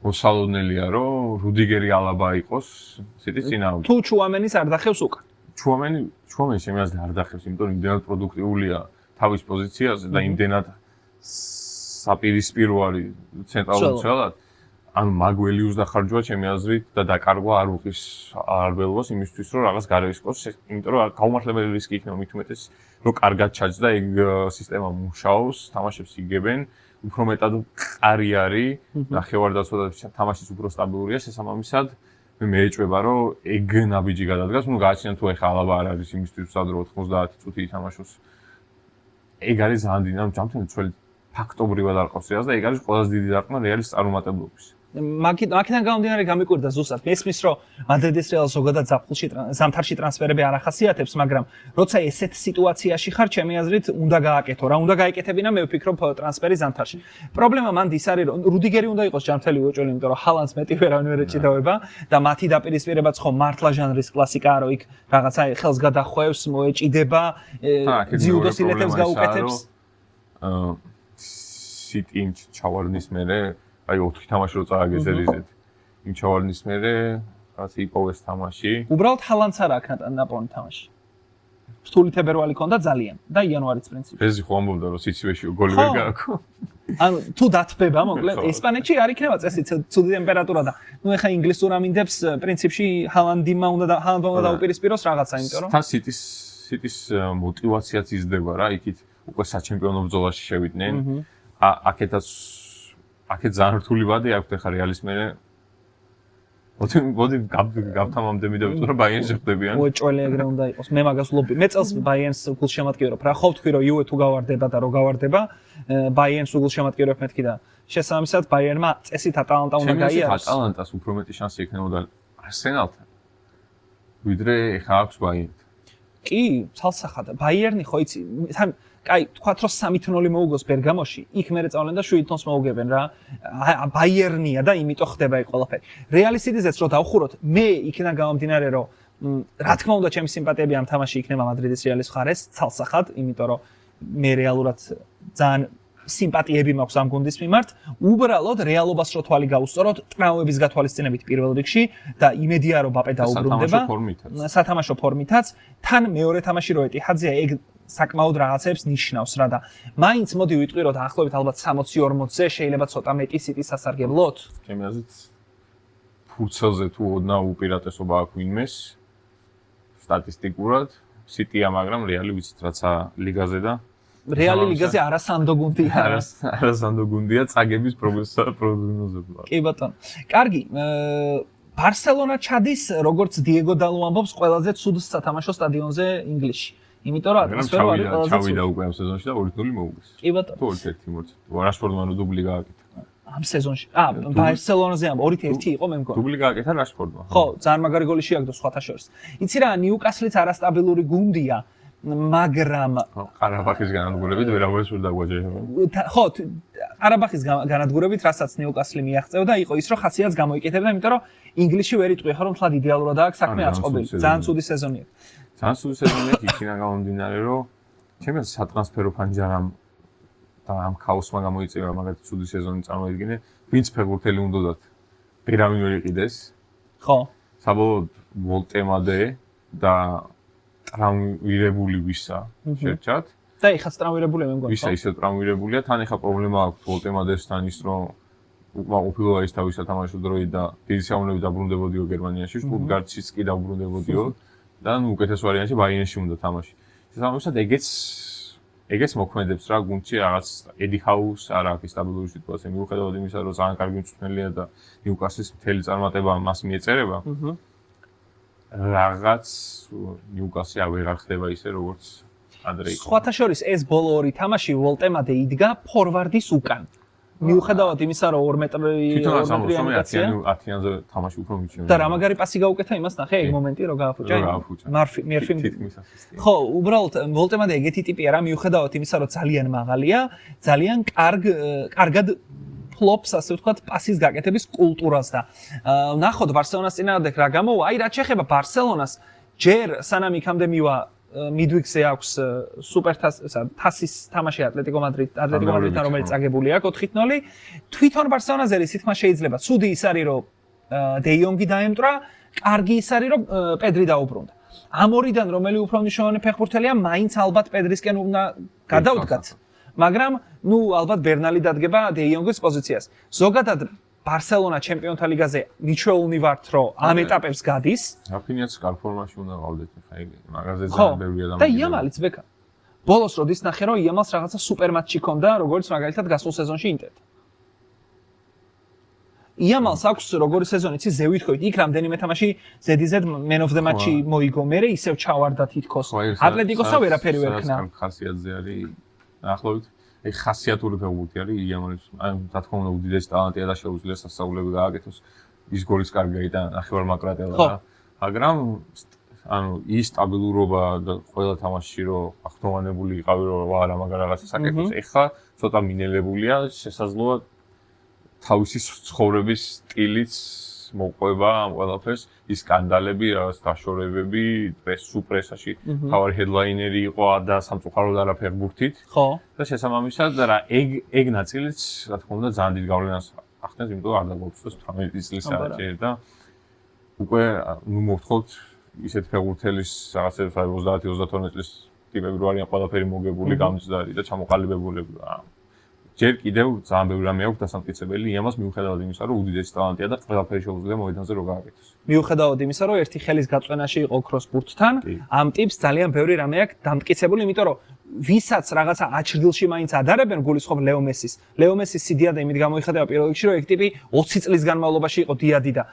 მოსალოდნელია რომ რუდიგერი ალაბა იყოს სიტის წინააღმდეგ. თუ ჩუამენის არ დახევს უკან. ჩუამენი შემიძლია არ დახევს, იმიტომ რომ იმდენად პროდუქტიულია თავის პოზიციაზე და იმდენად საპირისპირო არის ცენტრალურ მცველად. ანუ მაგველიუს დახარჯვა ჩემი აზრით და დაკარგვა არ უყის არბელოს იმისთვის რომ რაღაც გარევისკოს, იმიტომ რომ გაუმართლებელი რისკი იქნება მით უმეტეს რომ კარგად ჩაჯდა ეგ სისტემა მუშაობს, თამაშებს იგებენ, უფრო მეტად ყარი არის, ნახევარდაცვა თამაშიც უფრო სტაბილურია, შესაბამისად მე მეეჭვება რომ ეგ ნაბიჯი გადადგას, ну გააჩნიათ თუ ეხა ალაბა არ არის იმისთვის სადრო 90 წუთი ითამაშოს. ეგ არის ძალიან დიდი, ანუ ჯამთელი ძველი ფაქტობრივად არ ყავს რეალს და ეგ არის ყველაზე დიდი დარტყმა რეალის წარმომადგენლობის. მაგიდან გამომდინარე გამიკვირდა ზუსტად მესმის რომ მადრიდის რეალს ზოგადად ზამთარში ტრანსფერები არ ახასიათებს, მაგრამ როცა ესეთ სიტუაციაში ხარ, ჩემი აზრით უნდა გააკეთო რა, უნდა გაეკეთებინა მე ვფიქრობ ტრანსფერი ზამთარში. პრობლემა მანდ ის არის რომ რუდიგერი უნდა იყოს ჯანმრთელი უეჭველი, იმიტომ რომ ჰალანდს მეტი ვერავინ ვერ ეჭიდაოება და მათი დაპირისპირებაც ხო მართლა ჟანრის კლასიკაა, რომ იქ რაღაცა ხელს გადახვევს, მოეჭიდება, ძიუდოს ილეთებს გაუკეთებს. სიტი ჩავარდნის მერე აი 4 თამაში რო წააგეს ელიზეთ. იმ ჩავარდნის მერე რაც იპოვეს თამაში. უბრალოდ ჰალანდს არ აქვს ნაპოვნი თამაში. რთული თებერვალი ქონდა ძალიან და იანვარიც პრინციპი. ფეზი ხო ამბობდა რომ სიცივეში გოლი ვერ გააქო. ანუ თუ დათბება, მოკლედ ესპანეთში არ იქნება წესი ცუდი ტემპერატურა და ნუ ეხა ინგლისურ ამინდებს პრინციპში ჰალანდმა უნდა დაუპირისპიროს რაღაცა, იმიტომ რომ თან სიტის мотиваციაც იზრდება რა, იქით უკვე საჩემპიონო ბრძოლაში შევიდნენ. აქეთ ძალიან რთული ვადი აქვს ახლა რეალის მერე. მოდი გავთამამდე მიდევით რომ ბაიერნს ხვდებიან. უეჭველი ეგრე უნდა იყოს. მე მაგას ვлобი. მე წელს ბაიერნს გულშემატკივრობ რა. ხო ვთქვი რომ იუვე თუ გავარდება და რო გავარდება, ბაიერნს გულშემატკივრობ მეთქი და შესაბამისად ბაიერნმა წესით ატალანტა უნდა გაიაროს. ატალანტას უფრო მეტი შანსი ექნებოდა არსენალთან. ვიდრე ეხა აქვს ბაიერნს. კი, ცალსახად. ბაიერნი ხო იცი, თან კაი, თქვათ რომ 3-0 მოუგოს ბერგამოში, იქ მერე წავლენ და 7-0-ს მოუგებენ რა. ბაიერნია და იმიტომ ხდება ეგ ყველაფერი. რეალის სიდიზეც რო დავხუროთ, მე იქიდან გამომდინარე რომ რა თქმა უნდა ჩემი სიმპათიები ამ თამაში იქნება მადრიდის რეალის მხარეს, ცალსახად, იმიტომ რომ მე რეალურად ძალიან სიმპათიები მაქვს ამ გუნდის მიმართ. უბრალოდ რეალობას რო თვალი გაუსწოროთ, ტრამვების გათვალისწინებით პირველ რიგში და იმედია რომ ბაპე დაუბრუნდება. სათამაშო ფორმითაც, თან მეორე თამაში რო ეტიჰადზეა, ეგ საკმაოდ რაღაცებს ნიშნავს რა და მაინც მოდი ვიტყვი რომ დაახლოებით ალბათ 60-40-ზე შეიძლება ცოტა მეტი სიტის სასარგებლოთ. ჩემი აზრით ფურცელზე თუ ოდნავ უპირატესობა აქვს ვინმეს სტატისტიკურად სიტია, მაგრამ რეალი ვიცით რაცა ლიგაზე და რეალი ლიგაზე არასანდო გუნდია. არასანდო გუნდია წაგების პროგნოზებულად. კი ბატონო. კარგი, ბარსელონა ჩადის, როგორც დიეგო დალო ამბობს, ყველაზე ცუდ სათამაშო სტადიონზე ინგლისში. იმიტომ რომ ატმოსფერო არის ყველაზე ჩავიდა უკვე ამ სეზონში და 2-0 მოუგეს. კი ბატონო. თუ 1-1 რაშფორდმა რო დუბლი გააკეთა. ამ სეზონში. ბარსელონაზე ამ 2-1 იყო მე მგონი. დუბლი გააკეთა რაშფორდმა. ხო, ძალიან მაგარი გოლი შეაგდო სხვათა შორის. იცი რა, ნიუკასლიც არასტაბილური გუნდია, მაგრამ ყარაბაღის განადგურებით ვერავის ვერ დაგვაჯერებია. ხო, ყარაბაღის განადგურებით, რასაც ნიუკასლი მიაღწევდა, იყო ის, რომ ხასიათს გამოიკეთებდა, იმიტომ რომ ინგლისში ვერ იტყვი ხარ, რომ თლად იდეალურად აქვს საქმე აწყობილი. ძალიან ცუდი სეზონია. ძალიან ცუდი სეზონია იქიდან გამომდინარე, რომ ჩემი სატრანსფერო ფანჯარამ და ამ ქაოსმა გამოიწვია მაგათი ცუდი სეზონი წარმოიდგინე, ვინც ფეხბურთელი უნდათ პირამინ ვერ იყიდეს. ხო. საბოლოოდ ვოლტემადე და ტრამვირებული ვისა შეჭათ. და ეხაც ტრამვირებულია მე მგონი. ვისა ისე ტრამვირებულია, თან ეხა პრობლემა აქვს ვოლტემადესთან ის რომ უკმაყოფილოა ის თავის სათამაშო დროით და დიდი საუნები დაბრუნდებოდიო გერმანიაში, შტუტგარტშიც კი დაბრუნდებოდიო და უკეთეს ვარიანტი ბაიერნში უნდა თამაში. შესაბამისად ეგეც მოქმედებს რა გუნდში რაღაც ედი ჰაუს არ აქვს სტაბილური სიტუაცია მიუხედავად იმისა რომ ძალიან კარგი მწვრთნელია და ნიუკასლის მთელი წარმატება მას მიეწერება. რაღაც ნიუკასლი აღარ ხდება ისე როგორც ადრე იყო. სხვათა შორის ეს ბოლო ორი თამაში ვოლტემადე იდგა ფორვარდის უკან. მიუხედავად იმისა რომ 2 მეტრიანი კაცია 10-იანზე თამაში უფრო მიჩნევა. და რა მაგარი პასი გაუკეთა იმას ნახე ეგ მომენტი რომ გააფუჭა. მერფი თითქმის ასისტია. ხო, უბრალოდ ვოლტემადე ეგეთი ტიპია რა მიუხედავად იმისა რომ ძალიან მაღალია, ძალიან კარგად ფლობს ასე ვთქვათ პასის გაკეთების კულტურას და ნახოთ ბარსელონას წინააღმდეგ რა გამოვა. აი რაც შეეხება ბარსელონას ჯერ სანამ იქამდე მივა მიდვიქსზე აქვს სუპერთასის თამაში ატლეტიკო მადრიდთან რომელიც წაგებულია 4-0. თვითონ ბარსელონაზე ის თქმა შეიძლება. ცუდი ის არის რომ დე იონგი დაემტრა, კარგი ის არის რომ პედრი დაუბრუნდა. ამ ორიდან რომელი უფრო მნიშვნელოვანი ფეხბურთელია, მაინც ალბათ პედრისკენ უნდა გადავდგათ. მაგრამ ნუ ალბათ ბერნალი დადგება დე იონგის პოზიციას. ზოგადად ბარსელონა ჩემპიონთა ლიგაზე მიჩვეულნი ვართ რომ ამ ეტაპებს გადის. რაფინიაც კარგ ფორმაში უნდა გავდეთ ხა იგი მაგაზე ძალიან ბევრი ადამიანი. და იამალიც ბექა. ბოლოს როდის ნახე რომ იამალს რაღაცა სუპერ მატჩი ჰქონდა, როგორც მაგალითად გასულ სეზონში ინტერთან. იამალს აქვს როგორი სეზონი, იცი ზევითხოვით, იქ რამდენიმე თამაში ზედიზედ man of the match-ი მოიგო, მერე ისევ ჩავარდა თითქოს. ატლეტიკოსა ვერაფერი ვერ ქნა. ხასიათზე არის ახლავით. ეგ ხასიათური ფეხბურთი არის იამალის. აი, რა თქმა უნდა, უდიდესი ტალანტია და შეუძლია სასწაულები გააკეთოს. ის გოლის კარგი გაიტანა, ნახევარ მაკრატელა რა. მაგრამ ანუ ის სტაბილურობა და ყველა თამაშში რომ ახტოვანებული იყავი რომ არა მაგარ რაღაცას აკეთოს. ეხლა ცოტა მინელებულია, შესაძლოა თავისი ცხოვრების სტილიც მოყვება ამ ყველაფერს, ის სკანდალები, რაღაც დაშორებები, სუპრესაში თავარი ჰედლაინერი იყო და სამწუხაროდ არა ფეხბურთით. ხო. და შესაბამისად რა ეგ ნაწილიც, რა თქმა უნდა, ძალიან დიდ გავლენას ახდენს, იმიტომ არ დაგვრჩოს 18 წლის არაჯერ და უკვე ნუ მოვთხოვთ ისეთ ფეხბურთელის რაღაცებს 30-32 წლის ტიპები რო არიან ყველაფერი მოგებული, გამძლარი და ჩამოყალიბებულები. ჯერ კიდევ ძალიან ბევრი რამე აქვს დასამტკიცებელი იმას მიუხედავად იმისა რომ უდიდესი ტალანტია და ყველაფერი შეუძლია მოედანზე რო გააკეთოს. მიუხედავად იმისა რომ ერთი ხელის გაწვენაში იყო კროსბურთთან, ამ ტიპს ძალიან ბევრი რამე აქვს დამტკიცებული, იმიტომ რომ ვისაც რაღაცა აჩრდილში მაინც ადარებენ გულისხმობ ლეო მესის. ლეო მესის სიდიადა იმით გამოიხატება პირველ რიგში რომ ეგ ტიპი 20 წლის განმავლობაში იყო დიადი და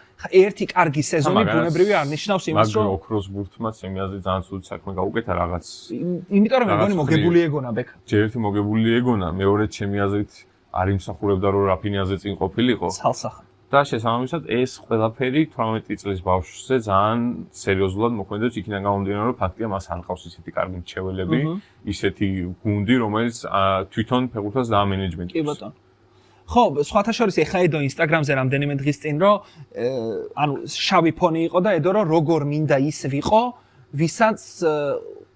ერთი კარგი სეზონი ბუნებრივი არ ნიშნავს იმას რომ მაგ კროსბურთმაც იმაზე ძალიან ცუდი საქმე გაუკეთა რაღაც. იმიტომ რომ მეგონი მოგებული ეგონა ბექა. ჯერ ერთი მოგებული ეგონა, მეორე ჩემი აზრით არ იმსახურებდა რომ რაფინიაზე წინ ყოფილიყო. ცალსახა. და შესაბამისად ეს ყველაფერი 18 წლის ბავშვზე ძალიან სერიოზულად მოქმედებს იქიდან გამომდინარე რომ ფაქტია მას არ ყავს ისეთი კარგი მრჩეველები, ისეთი გუნდი რომელიც თვითონ ფეხბურთს დაამენეჯმენტებს. კი ბატონო. ხო, სხვათა შორის ეხა ედო ინსტაგრამზე რამდენიმე დღის წინ რომ ანუ შავი ფონი იყო და ედო რომ როგორ მინდა ის ვიყო, ვისაც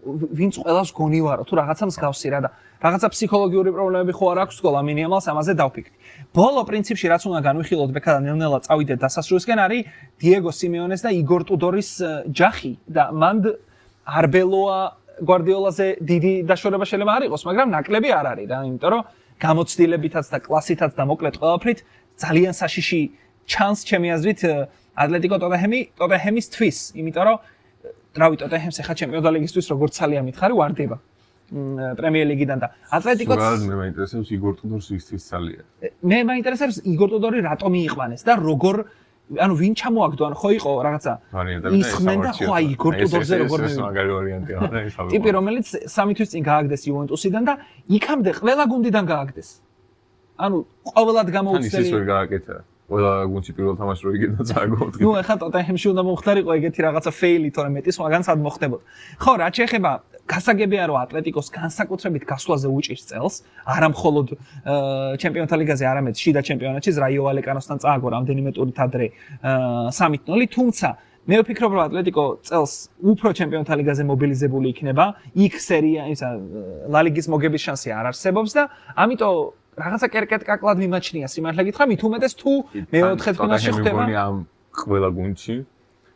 ვინც ყველას გონივარო თუ რაღაცა მსგავსი რა და რაღაცა ფსიქოლოგიური პრობლემები ხო არ აქვს სკოლა მინიმალს ამაზე დავფიქრდი. ბოლო პრინციპში რაც უნდა განვიხილოთ ბექა და ნელ-ნელა წავიდეთ დასასრულისკენ არის დიეგო სიმეონეს და იგორ ტუდორის ჯახი და მანდ არბელოა გვარდიოლაზე დიდი დაშორება შეიძლება არ იყოს, მაგრამ ნაკლები არ არის რა, იმიტომ რომ გამოცდილებითაც და კლასითაც და მოკლედ ყველაფრით ძალიან საშიში ჩანს ჩემი აზრით ატლეტიკო ტოტენჰემის თვის, იმიტომ რომ რავი ტოტენჰემს ახლა ჩემპიონთა ლიგისთვის როგორც ძალიან მითხარი ვარდება პრემიერ ლიგიდან და ატლეტიკოც მე მაინტერესებს იგორ ტუდორს ისთვის ძალიან. მე მაინტერესებს იგორ ტუდორი რატომ მიიყვანეს და როგორ ანუ ვინ ჩამოაგდო ან ხო იყო რაღაცა ისხმენ და ხო აი იგორ ტუდორზე როგორ ეს მაგარი ვარიანტია რა ის ალბათ. ტიპი რომელიც 3 თვის წინ გააგდეს იუვენტუსიდან და იქამდე ყველა გუნდიდან გააგდეს. ანუ ყოველად თან გამოუცდელი. ისიც ვერ გააკეთა. ყველა გუნდში პირველ თამაშს რო იგებდა წააგოთ. ნუ ეხლა ტოტენჰემში უნდა მომხდარიყო ეგეთი რაღაცა ფეილი, თორემ მეტი სხვაგან სად მოხდებოდა. ხო, რაც შეეხება გასაგებია რომ ატლეტიკოს განსაკუთრებით გასვლაზე უჭირს წელს, არა მხოლოდ ჩემპიონთა ლიგაზე, არამედ შიდა ჩემპიონატში რაიო ვალეკანოსთან წააგო რამდენიმე ტურით ადრე 3-0, თუმცა მე ვფიქრობ რომ ატლეტიკო წელს უფრო ჩემპიონთა ლიგაზე მობილიზებული იქნება, იქ სერია, ისა ლა ლიგის მოგების შანსი არ არსებობს და ამიტომ რაღაცა კერკეტკაკლად მიმაჩნია სიმართლე გითხრა, მით უმეტეს თუ მეოთხე ფინალში ხდება. ამ ყველა გუნდში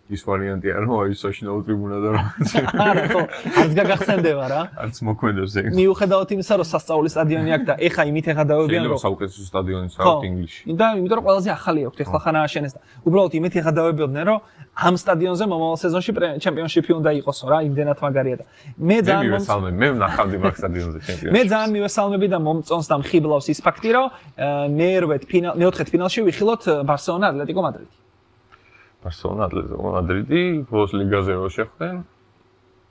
ის ვარიანტია რომ აი საშინაო ტრიბუნა და არა ხო, არც გაგახსენდება რა. არც მოქმედებს ეგ. მიუხედავად იმისა, რომ სასწაულის სტადიონი აქვს და ეხა იმით ეხადავებიან რომ შეიძლება საუკეთესო სტადიონი საერთოდ ინგლისში. და იმიტომ რომ ყველაზე ახალი აქვს, ეხლა ხან ააშენეს და უბრალოდ იმით ეხადავებოდნენ რომ ამ სტადიონზე მომავალ სეზონში ჩემპიონშიპი უნდა იყოსო რა, იმდენად მაგარია და მე ძალიან მე ვნახავდი მაგ სტადიონზე ჩემპიონში. მე ძალიან მივესალმები და მომწონს და მხიბლავს ის ფაქტი რომ მეოთხე ფინალში ვიხილოთ ბარსელონა ატლეტიკო მადრიდი. ბარსელონა ატლეტიკო მადრიდი ბოლოს ლიგაზე რო შეხვდნენ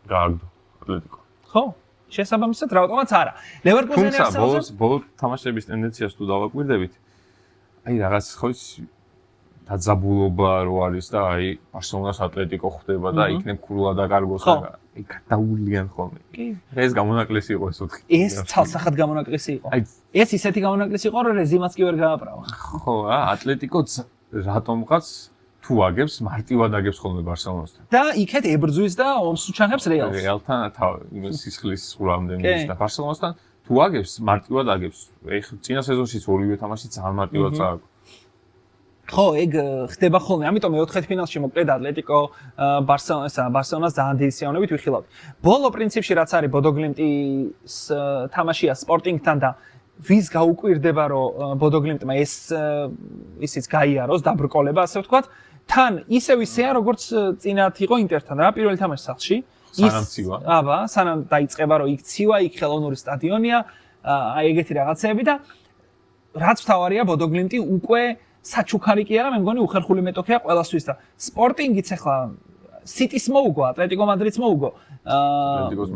გააგდო ატლეტიკო. ხო? შესაბამისად რატომაც არა. ლევერკუზენი არსებობს. თუმცა ბოლოს თამაშების ტენდენციას თუ დავაკვირდებით, აი რაღაც ხო ის დაძაბულობა რო არის და აი ბარსელონას ატლეტიკო ხვდება და იქნებ ქურლა და კარგოს და აი გადაულიან ხოლმე. კი. ეს გამონაკლისი იყო ეს 4. ეს ცალსახად გამონაკლისი იყო. აი ეს ისეთი გამონაკლისი იყო რომ რეზიმაც კი ვერ გააправა. ხო რა, ატლეტიკო რატომღაც თუ აგებს მარტივად აგებს ხოლმე ბარსელონასთან. და იქეთ ებრძვის და ომს უჩაღებს რეალს. რეალთან სისხლის სურამდე მის და ბარსელონასთან თუ აგებს მარტივად აგებს. ეხ წინა სეზონშიც ორივე თამაში ძალიან მარტივად წააგო. ხო, ეგ ხდება ხოლმე. ამიტომ მეოთხე ფინალში მოკლედ ატლეტიკო ბარსელონას ძალიან დიდი სიამოვნებით ვიხილავთ. ბოლო პრინციპში რაც არის ბოდოგლიმტის თამაშია სპორტინგთან და ვის გაუკვირდება რომ ბოდოგლიმტმა ისიც გაიაროს დაბრკოლება ასე ვთქვათ, თან ისევ ისეა როგორც წინათ იყო ინტერთან რა პირველი თამაში სახლში. სანამ ცივა. აბა, სანამ დაიწყება რომ იქ ცივა, იქ ხელოვნური სტადიონია, აი ეგეთი რაღაცეები და რაც თავარია ბოდოგლიმტი უკვე საჩუქარი კი არა, მე მგონი უხერხული მეტოქეა ყველასთვის და სპორტინგიც ახლა სიტის მოუგო, ატლეტიკო მადრიდს მოუგო. ატლეტიკოს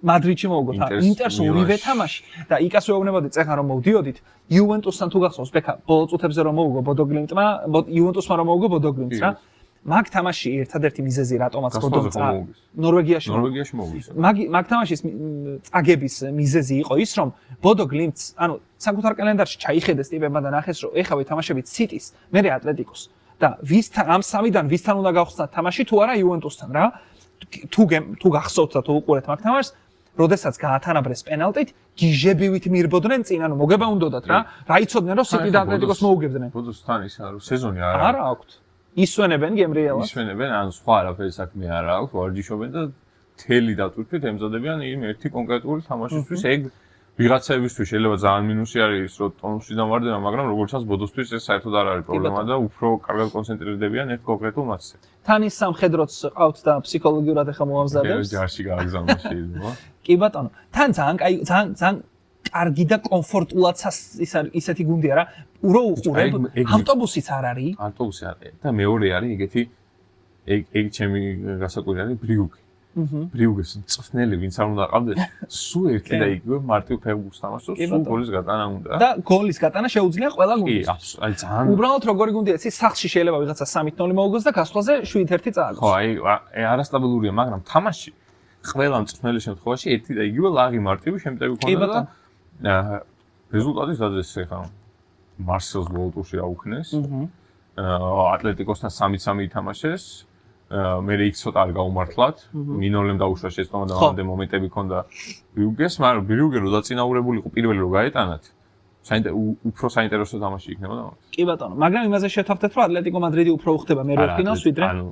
მადრიდში მოუგო თან ინტერს ორივე თამაში და იქას ვეუბნებოდი წეხან რომ მოვდიოდით იუვენტუსთან თუ გახსოვს ბექა ბოლო წუთებზე რომ მოუგო ბოდოგლიმტმა იუვენტუსმა რომ მოუგო ბოდოგლიმტს რა მაგ თამაში ერთადერთი მიზეზი რატომაც ბოდოგლიმტმა ნორვეგიაში მოუგეს მაგ თამაშის წაგების მიზეზი იყო ის რომ ბოდოგლიმტს ანუ საკუთარ კალენდარში ჩაიხედეს ტიპებმა და ნახეს რომ ეხა ვეთამაშებით სიტის მერე ატლეტიკოს და ვისთან ამ სამიდან ვისთან უნდა გავხსნათ თამაში თუ არა იუვენტუსთან რა თუ გახსოვთ და თუ უყურეთ მაგ თამაშს როდესაც გაათანაბრეს პენალტით გიჟებივით მირბოდნენ წინ ანუ მოგება უნდათ რა იცოდნენ რომ სიტი და ატლეტიკოს მოუგებდნენ ბოდოსთან ის არა სეზონი არა აქვთ ისვენებენ გემრიელად ისვენებენ ან სხვა არაფერი საქმე არა აქვს ვარჯიშობენ და თელი დატვირთვით ემზადებიან იმ ერთი კონკრეტული თამაშისთვის ეგ ვიღაცებისთვის შეიძლება ძალიან მინუსი არის რომ ტონუსიდან ვარდება მაგრამ როგორც ჩანს ბოდოსთვის ეს საერთოდ არ არის პრობლემა და უფრო კარგად კონცენტრირდებიან ერთ კონკრეტულ მატჩზე თან ის სამხედროც ყავთ და ფსიქოლოგიურად ახლა მოამზადებს ჯარში გააგზავნა შეიძლება კი ბატონო თან ძალიან კარგი და კომფორტულად ისეთი გუნდია რა ურო უყურებ ავტობუსიც არ არის ავტობუსი არის და მეორე არის ეგეთი ეგ ჩემი გასაკვირი არის ბრიუგე ბრიუგეს წვნელი ვინც არ უნდა ყავდეს სულ ერთი და იგივე მარტივ ფეხბურთს თამაშობს სულ გოლის გატანა უნდა და გოლის გატანა შეუძლია ყველა გუნდს კი აი ძალიან უბრალოდ როგორი გუნდია ეს სახლში შეიძლება ვიღაცა 3-0 მოუგოს და გასვლაზე 7-1 წააგოს ხო აი არასტაბილურია მაგრამ თამაში ყველა წვნელი შემთხვევაში ერთი და იგივე ლაღი მარტივი შემტევი ქონდა და რეზულტატი სადაც ეხა მარსელს ბოლო ტურში აუქნეს ატლეტიკოსთან 3-3 ითამაშეს მე იქ ცოტა არ გაუმართლათ მინოლემ დაუშვა შეცდომა და მანამდე მომენტები ჰქონდა ბრიუგეს მაგრამ ბრიუგე რო დაწინაურებულიყო პირველი რო გაეტანათ უფრო საინტერესო თამაში იქნება და კი ბატონო მაგრამ იმაზე შევთავაზეთ რომ ატლეტიკო მადრიდი უფრო უხდება მერვე ფინალს ვიდრე ანუ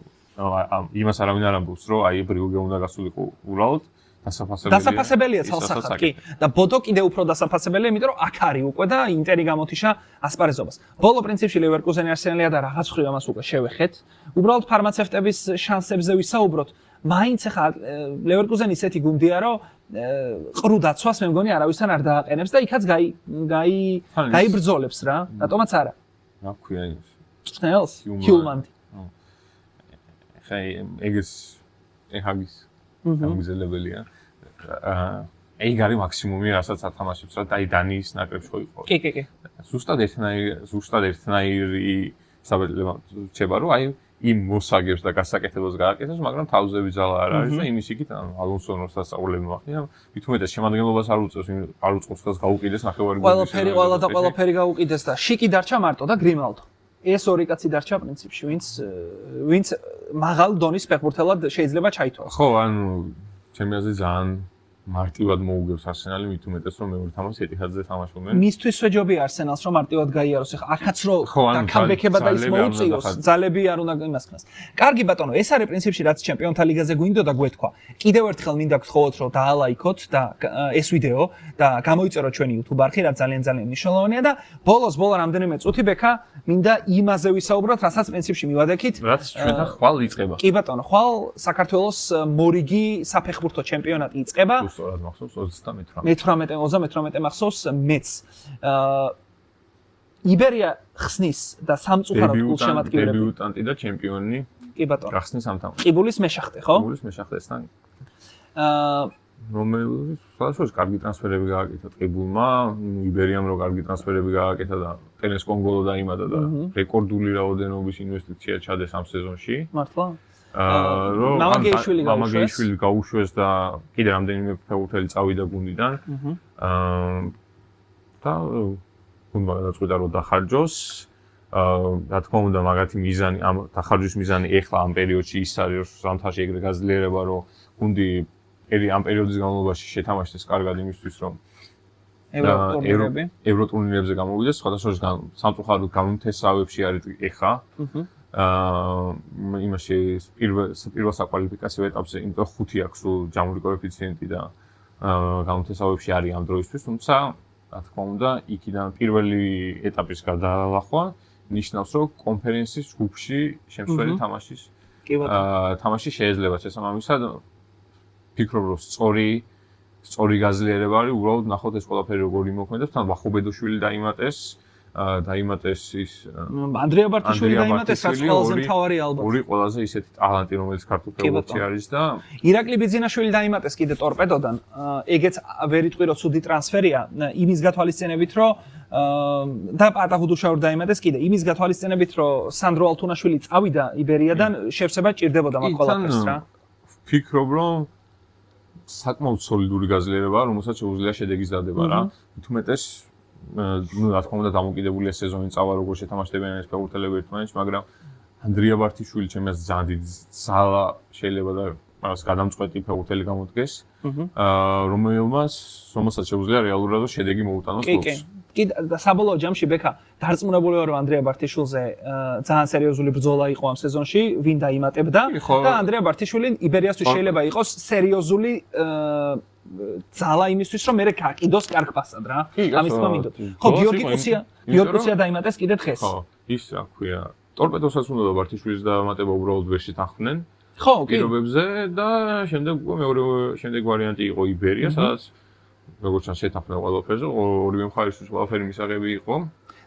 იმას არავინ არ ამბობს რომ აი ბრიუგე უნდა გასულიყო უბრალოდ დასაფასებელია ცალსახად კი და ბოდო კიდე უფრო დასაფასებელია იმიტომ რომ აქ არის უკვე და ინტერი გამოთიშა ასპარეზობას ბოლო პრინციპში ლევერკუზენი არსენალია და რაღაც ხრივ ამას უკვე შევეხეთ უბრალოდ ფარმაცევტების შანსებზე ვისაუბროთ მაინც ახლა ლევერკუზენი ისეთი გუნდია რომ ყრუ დაცვას მე მგონი არავისთან არ დააყენებს და იქაც გაიბრძოლებს რა რატომაც არა რა ქვია ის წნელს ჰიუმანდი ხაი ეგეს ეჰაგის გამიზელებელია ეგ არის მაქსიმუმი, რასაც ათამაშებს, რა და დანიის ნაკრებში ხო იყო. კი. ზუსტად ერთნაირი საბედლება რჩება, რომ აი იმ მოსაგებს და გასაკეთებელს გააკეთებს, მაგრამ თავზები ძალა არ არის და იმის იქით ალონსონ რო სასწაულები მოახდინა, მithumetes შემადგენლობას არ უწყობს ხელს გაუყიდეს ნახევარი გუნდის. ყველაფერი გაუყიდეს და შიკი დარჩა მარტო და გრიმალდო. ეს ორი კაცი დარჩა პრინციპში, ვინც მაღალ დონის ფეხბურთელად შეიძლება ჩაითვალოს. ხო, ანუ ჩემი აზრით ძალიან მარტივად მოუგებს არსენალი, მithumetes რომ მეორე თამაშს ეტიჰადზე თამაშობენ. მისთვისვე ჯობია არსენალს რომ მარტივად გაიაროს. ეხლა აქაც რო დაკამბექება და ის მოუწიოს, ძალები არ უნდა იმასქნას. კარგი ბატონო, ეს არის პრინციპში რაც ჩემპიონთა ლიგაზე გვინდოდა გვეთქვა. კიდევ ერთხელ მინდა გთხოვოთ რომ დაალაიქოთ და ეს ვიდეო და გამოიწეროთ ჩვენი YouTube არხი, რაც ძალიან მნიშვნელოვანია და ბოლო რამდენიმე წუთი ბექა მინდა იმაზე ვისაუბროთ, რასაც პრინციპში მივადექით. რაც ჩვენთან ხვალ იწყება. კი ბატონო, ხვალ საქართველოს მორიგი საფეხბურთო ჩემპიონატი იწყება. სწორად მახსოვს 38 მახსოვს მეც. იბერია ხსნის და სამწუხაროდ გულშემატკივრები. დებიუტანტი და ჩემპიონი. კი ბატონო. გახსნის ამ თამაშში. ყიბულის მეშახტე, ხო? ყიბულის მეშახტესთან. რომელიც სხვადასხვა კარგი ტრანსფერები გააკეთა ყიბულმა, იბერიამ რო კარგი ტრანსფერები გააკეთა და ტენეს კონგოლო დაიმატა და რეკორდული რაოდენობის ინვესტიცია ჩადეს ამ სეზონში. მართლა? რომ მამაგეიშვილი გაუშვეს და კიდე რამდენიმე ფეხბურთელი წავიდა გუნდიდან. და გუნდმა გადაწყვიტა რომ დახარჯოს. რა თქმა უნდა, მაგათი მიზანი, ამ დახარჯვის მიზანი ეხლა ამ პერიოდში ის არის, რომ ზამთარში ეგრე გაძლიერება, რომ გუნდი ამ პერიოდის განმავლობაში შეთამაშდეს კარგად იმისთვის, რომ ევროტურნირებზე გამოვიდეს, სხვადასხვა სამწუხაროდ გამონთესავებში არის ეხლა. იმაში პირველ საკვალიფიკაციო ეტაპზე იმიტომ 5 აქვს სულ ჯამური კოეფიციენტი და გამონთესავებში არის ამ დროისთვის, თუმცა რა თქმა უნდა, იქიდან პირველი ეტაპის გადალახვა ნიშნავს, რომ კონფერენციის ჯგუფში შემცვლელი თამაში შეიძლება შესაბამისად ფიქრობ, რომ სწორი გაზლიერება არის, უბრალოდ ნახოთ ეს ყველაფერი როგორ იმოქმედებს, თან ვახობედოშვილი დაიმატეს ის ანდრია ბარტიშვილი დაიმატეს, რაც ყველაზე მთავარი ალბათ. ორი ყველაზე ისეთი ტალანტი, რომელიც ქართულ ფეხბურთში არის და ირაკლი ბიძინაშვილი დაიმატეს კიდე ტორპედოდან. ეგეც ვერ იტყვი რომ ცუდი ტრანსფერია, იმის გათვალისწინებით, რომ და პატაღუდუშა ვერ დაიმატეს კიდე, იმის გათვალისწინებით, რომ სანდრო ალთუნაშვილი წავიდა იბერიადან, შევსება ჭირდებოდა მაგ ყველაფერს რა. ფიქრობ, რომ საკმაოდ სოლიდური გაზლიერებაა, რომელსაც შეუძლია შედეგის დადება რა. თუმეტეს რა თქმა უნდა დამოკიდებულია სეზონი წავა როგორ შეთამაშდებიან ეს ფეხბურთელები ერთმანეთს, მაგრამ ანდრია ბარტიშვილი ჩემს ძალიან დიდი ძალა შეიძლება და მას გადამწყვეტი ფეხბურთელი გამოდგეს, რომელსაც შეუძლია რეალურად შედეგი მოუტანოს კლუბს. კი და საბოლოო ჯამში ბექა დარწმუნებული ვარ რომ ანდრია ბარტიშვილზე ძალიან სერიოზული ბრძოლა იყო ამ სეზონში, ვინ დაიმატებდა და ანდრია ბარტიშვილი იბერიასთვის შეიძლება იყოს სერიოზული ძალა იმისთვის რომ მე გააკიდოს კარგ პასად რა. ამის თქმა მინდოდ. ხო, გიორგი კუცია დაიმატეს კიდე დღეს. ხო, ის რა ქვია. ტორპედოსაც უნდა და ბარტიშვილის დაამატება უბრალოდ ვერ შეთანხმდნენ. ხო, კი. პირობებზე და შემდეგ შემდეგ ვარიანტი იყო იბერია, სადაც როგორც ჩანს შეთანხმდა ყველაფერზე, ორივე მხარისთვის ყველაფერი მისაღები იყო.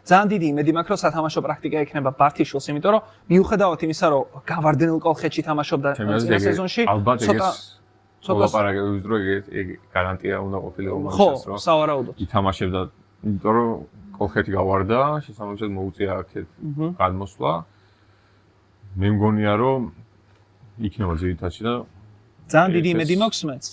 ძალიან დიდი იმედი მაქვს, რომ სათამაშო პრაქტიკა ექნება ბარტიშვილს, იმიტომ რომ მიუხედავად იმისა, რომ გავარდნილ კოლხეთში თამაშობდა წინა სეზონში, ცოტა ლაპარაკების დრო ეგ გარანტია უნდა ყოფილიყო მაგას, რომ სავარაუდოდ ითამაშებდა, იმიტომ რომ კოლხეთი გავარდა, შესაბამისად მოუწია აქეთ გადმოსვლა. მე მგონია, რომ იქნება ძირითადში და ძალიან დიდი იმედი მაქვს მეც.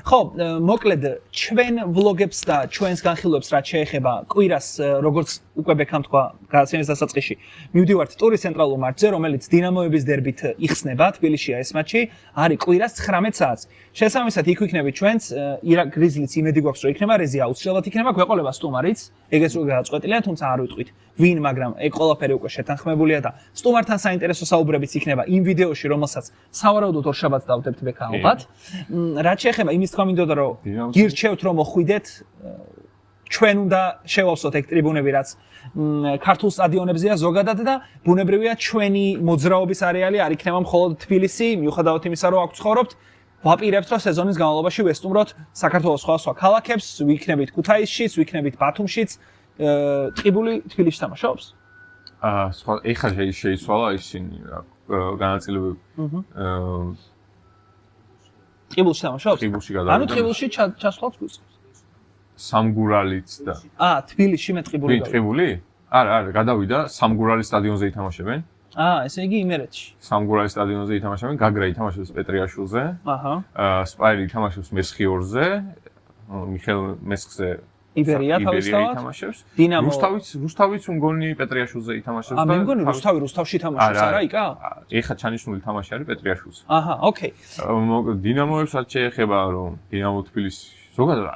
ხო, მოკლედ ჩვენ ვლოგებს და ჩვენს განხილვებს რაც შეეხება კვირას, როგორც უკვე ბექამ თქვა, გადაცემის დასაწყისში, მივდივართ ტურის ცენტრალურ მატჩზე, რომელიც დინამოების დერბით იხსნება, თბილისშია ეს მატჩი, არის კვირას 19 საათს. შესაბამისად, იქ ვიქნებით ჩვენც, ირაკ გრიზლიც იმედი გვაქვს, რომ იქნება რეზი აუცილებლად იქნება, გვეყოლება სტუმარიც, ეგეც უკვე გადაწყვეტილია, თუმცა არ ვიტყვით ვინ, მაგრამ ეგ ყველაფერი უკვე შეთანხმებულია და სტუმართან საინტერესო საუბრებიც იქნება იმ ვიდეოში, რომელსაც სავარაუდოდ ორშაბათს დავდებთ ბექა ალბათ. რაც შეეხება იმის თქვა მინდოდა რომ გირჩევთ რომ მოხვიდეთ, ჩვენ უნდა შევავსოთ ეგ ტრიბუნები, რაც ქართულ სტადიონებზეა ზოგადად და ბუნებრივია ჩვენი მოძრაობის არეალი არ იქნება მხოლოდ თბილისი, მიუხედავად იმისა რომ აქ ცხოვრობთ, ვაპირებთ რომ სეზონის განმავლობაში ვესტუმროთ საქართველოს სხვა ქალაქებს, ვიქნებით ქუთაისშიც, ვიქნებით ბათუმშიც, ტყიბული თბილისში თამაშობს? ეხლა შეიცვალა ისინი განაწილებები. ტყიბულში თამაშობს? ტყიბულში გადავიდა. ანუ ტყიბულში ჩასვლაც გვიწყობს. სამგურალიც და თბილისში მე ტყიბული გავიდა. ტყიბული? არა, გადავიდა სამგურალის სტადიონზე ითამაშებენ. ესე იგი იმერეთში. სამგურალის სტადიონზე ითამაშებენ, გაგრა ითამაშებს პეტრიაშვილზე. სპაირი ითამაშებს მესხიორზე, მიხელ მესხზე იბერია თავისთავად ითამაშებს. დინამო რუსთავიც მგონი პეტრიაშვილზე ითამაშებს და მე მგონი რუსთავში თამაშობს არა იკა? ეხა ჩანიშნული თამაში არის პეტრიაშვილზე. ოკეი. დინამოებსაც შეეხება რომ დინამო თბილისი ზოგადად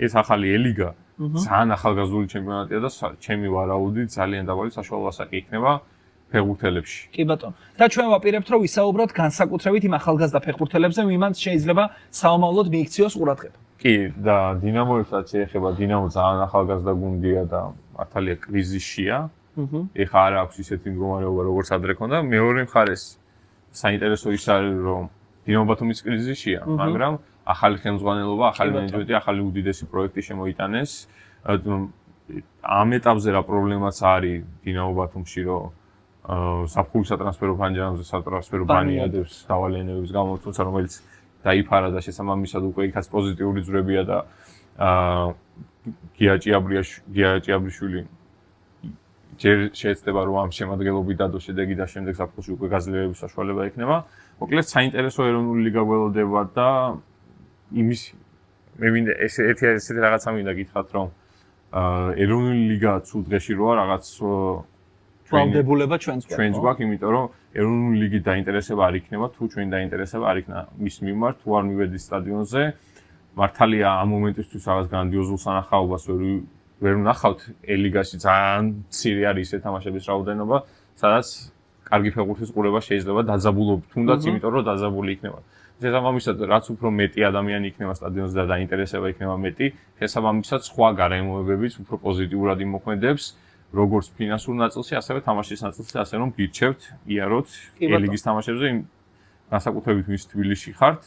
ეს ახალი ელიგა ძალიან ახალგაზრდული ჩემპიონატია და ჩემი ვარაუდით ძალიან დაბალი საშუალო ასაკი იქნება ფეხბურთელებში. კი ბატონო. და ჩვენ ვაპირებთ რომ ვისაუბროთ განსაკუთრებით იმ ახალგაზრდა ფეხბურთელებზე, ვიმანც შეიძლება საომავლოდ მიიქციოს ყურადღება. კი და დინამოებსაც შეეხება დინამო ძალიან ახალგაზრდა გუნდია და მართალია კრიზისშია. ეხა არ აქვს ისეთი მდგომარეობა როგორც ადრე ქონდა. მეორე მხარეს საინტერესო ის არის რომ დინამო ბათუმის კრიზისშია, მაგრამ ახალი ხელმძღვანელობა, ახალი მენეჯმენტი, ახალი უდიდესი პროექტი შემოიტანეს. ამ ეტაპზე რა პრობლემაც არის დინამო ბათუმში რომ საფხულის სატრანსფერო ფანჯარებზე სატრანსფერო ბანიადებს დავალენების გამო, თუმცა რომელიც დაიფარა და შესაბამისად უკვე იქაც პოზიტიური ძვრებია და გია ჭიაბრიშვილი ჯერ შეეცდება რომ ამ შემადგენლობით დადოს შედეგი და შემდეგ საფხულში უკვე გაძლიერების საშუალება ექნება. მოკლედ საინტერესო ეროვნული ლიგა გველოდება და იმის მე მინდა ესეთი რაღაცა მინდა გითხრათ რომ ეროვნული ლიგა თუ დღეში როა რაღაც ვალდებულება ჩვენს გვაქვს, იმიტომ რომ ეროვნული ლიგით დაინტერესება არ იქნება, თუ ჩვენ დაინტერესება არ იქნება მის მიმართ, თუ არ მივედის სტადიონზე. მართალია ამ მომენტისთვის რაღაც გრანდიოზულ სანახაობას ვერ ვნახავთ ელიგაში ძალიან მცირე არის ეს თამაშების რაოდენობა, სადაც კარგი ფეხბურთის ყურება შეიძლება დაძაბულობ, თუნდაც იმიტომ რომ დაძაბული იქნება. შესაბამისად, რაც უფრო მეტი ადამიანი იქნება სტადიონზე და დაინტერესება იქნება მეტი, შესაბამისად სხვა გარემოებებიც უფრო პოზიტიურად იმოქმედებს. როგორც ფინანსურ ნაწილში, ასევე თამაშის ნაწილში, ასე რომ გირჩევთ, იაროთ ელიგის თამაშებზე, განსაკუთრებით ვინც თბილისში ხართ,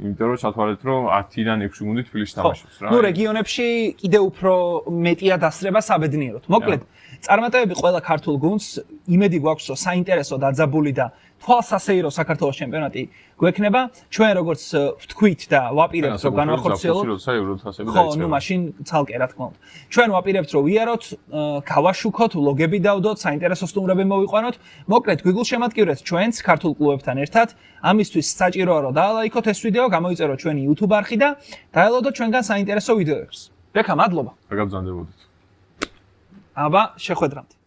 იმიტომ რომ ჩათვალეთ, რომ 10-დან 6 გუნდი თბილისში თამაშობს რა. რეგიონებში კიდე უფრო მეტია დასწრება საბედნიეროდ. მოკლედ, წარმატებები ყველა ქართულ გუნდს, იმედი გვაქვს, რომ საინტერესო დაძაბული და თვალსასეირო საქართველოს ჩემპიონატი გვექნება. ჩვენ როგორც ვთქვით და ვაპირებთ, რომ განვახორციელოთ. ხო, მაშინ ცალკე რა თქმა უნდა. ჩვენ ვაპირებთ, რომ ვიაროთ, გავაშუქოთ, ლოგები დავდოთ, საინტერესო სტუმრები მოვიყვანოთ. მოკლედ, Google შემატკივრეთ ჩვენს ქართულ კლუბებთან ერთად. ამისთვის საჭიროა, რომ დაალაიქოთ ეს ვიდეო, გამოიწეროთ ჩვენი YouTube არხი და დაელოდოთ ჩვენგან საინტერესო ვიდეოებს. ბექა, მადლობა. გაგაბრძანდებოდეთ. აბა, შეხვედრამდე.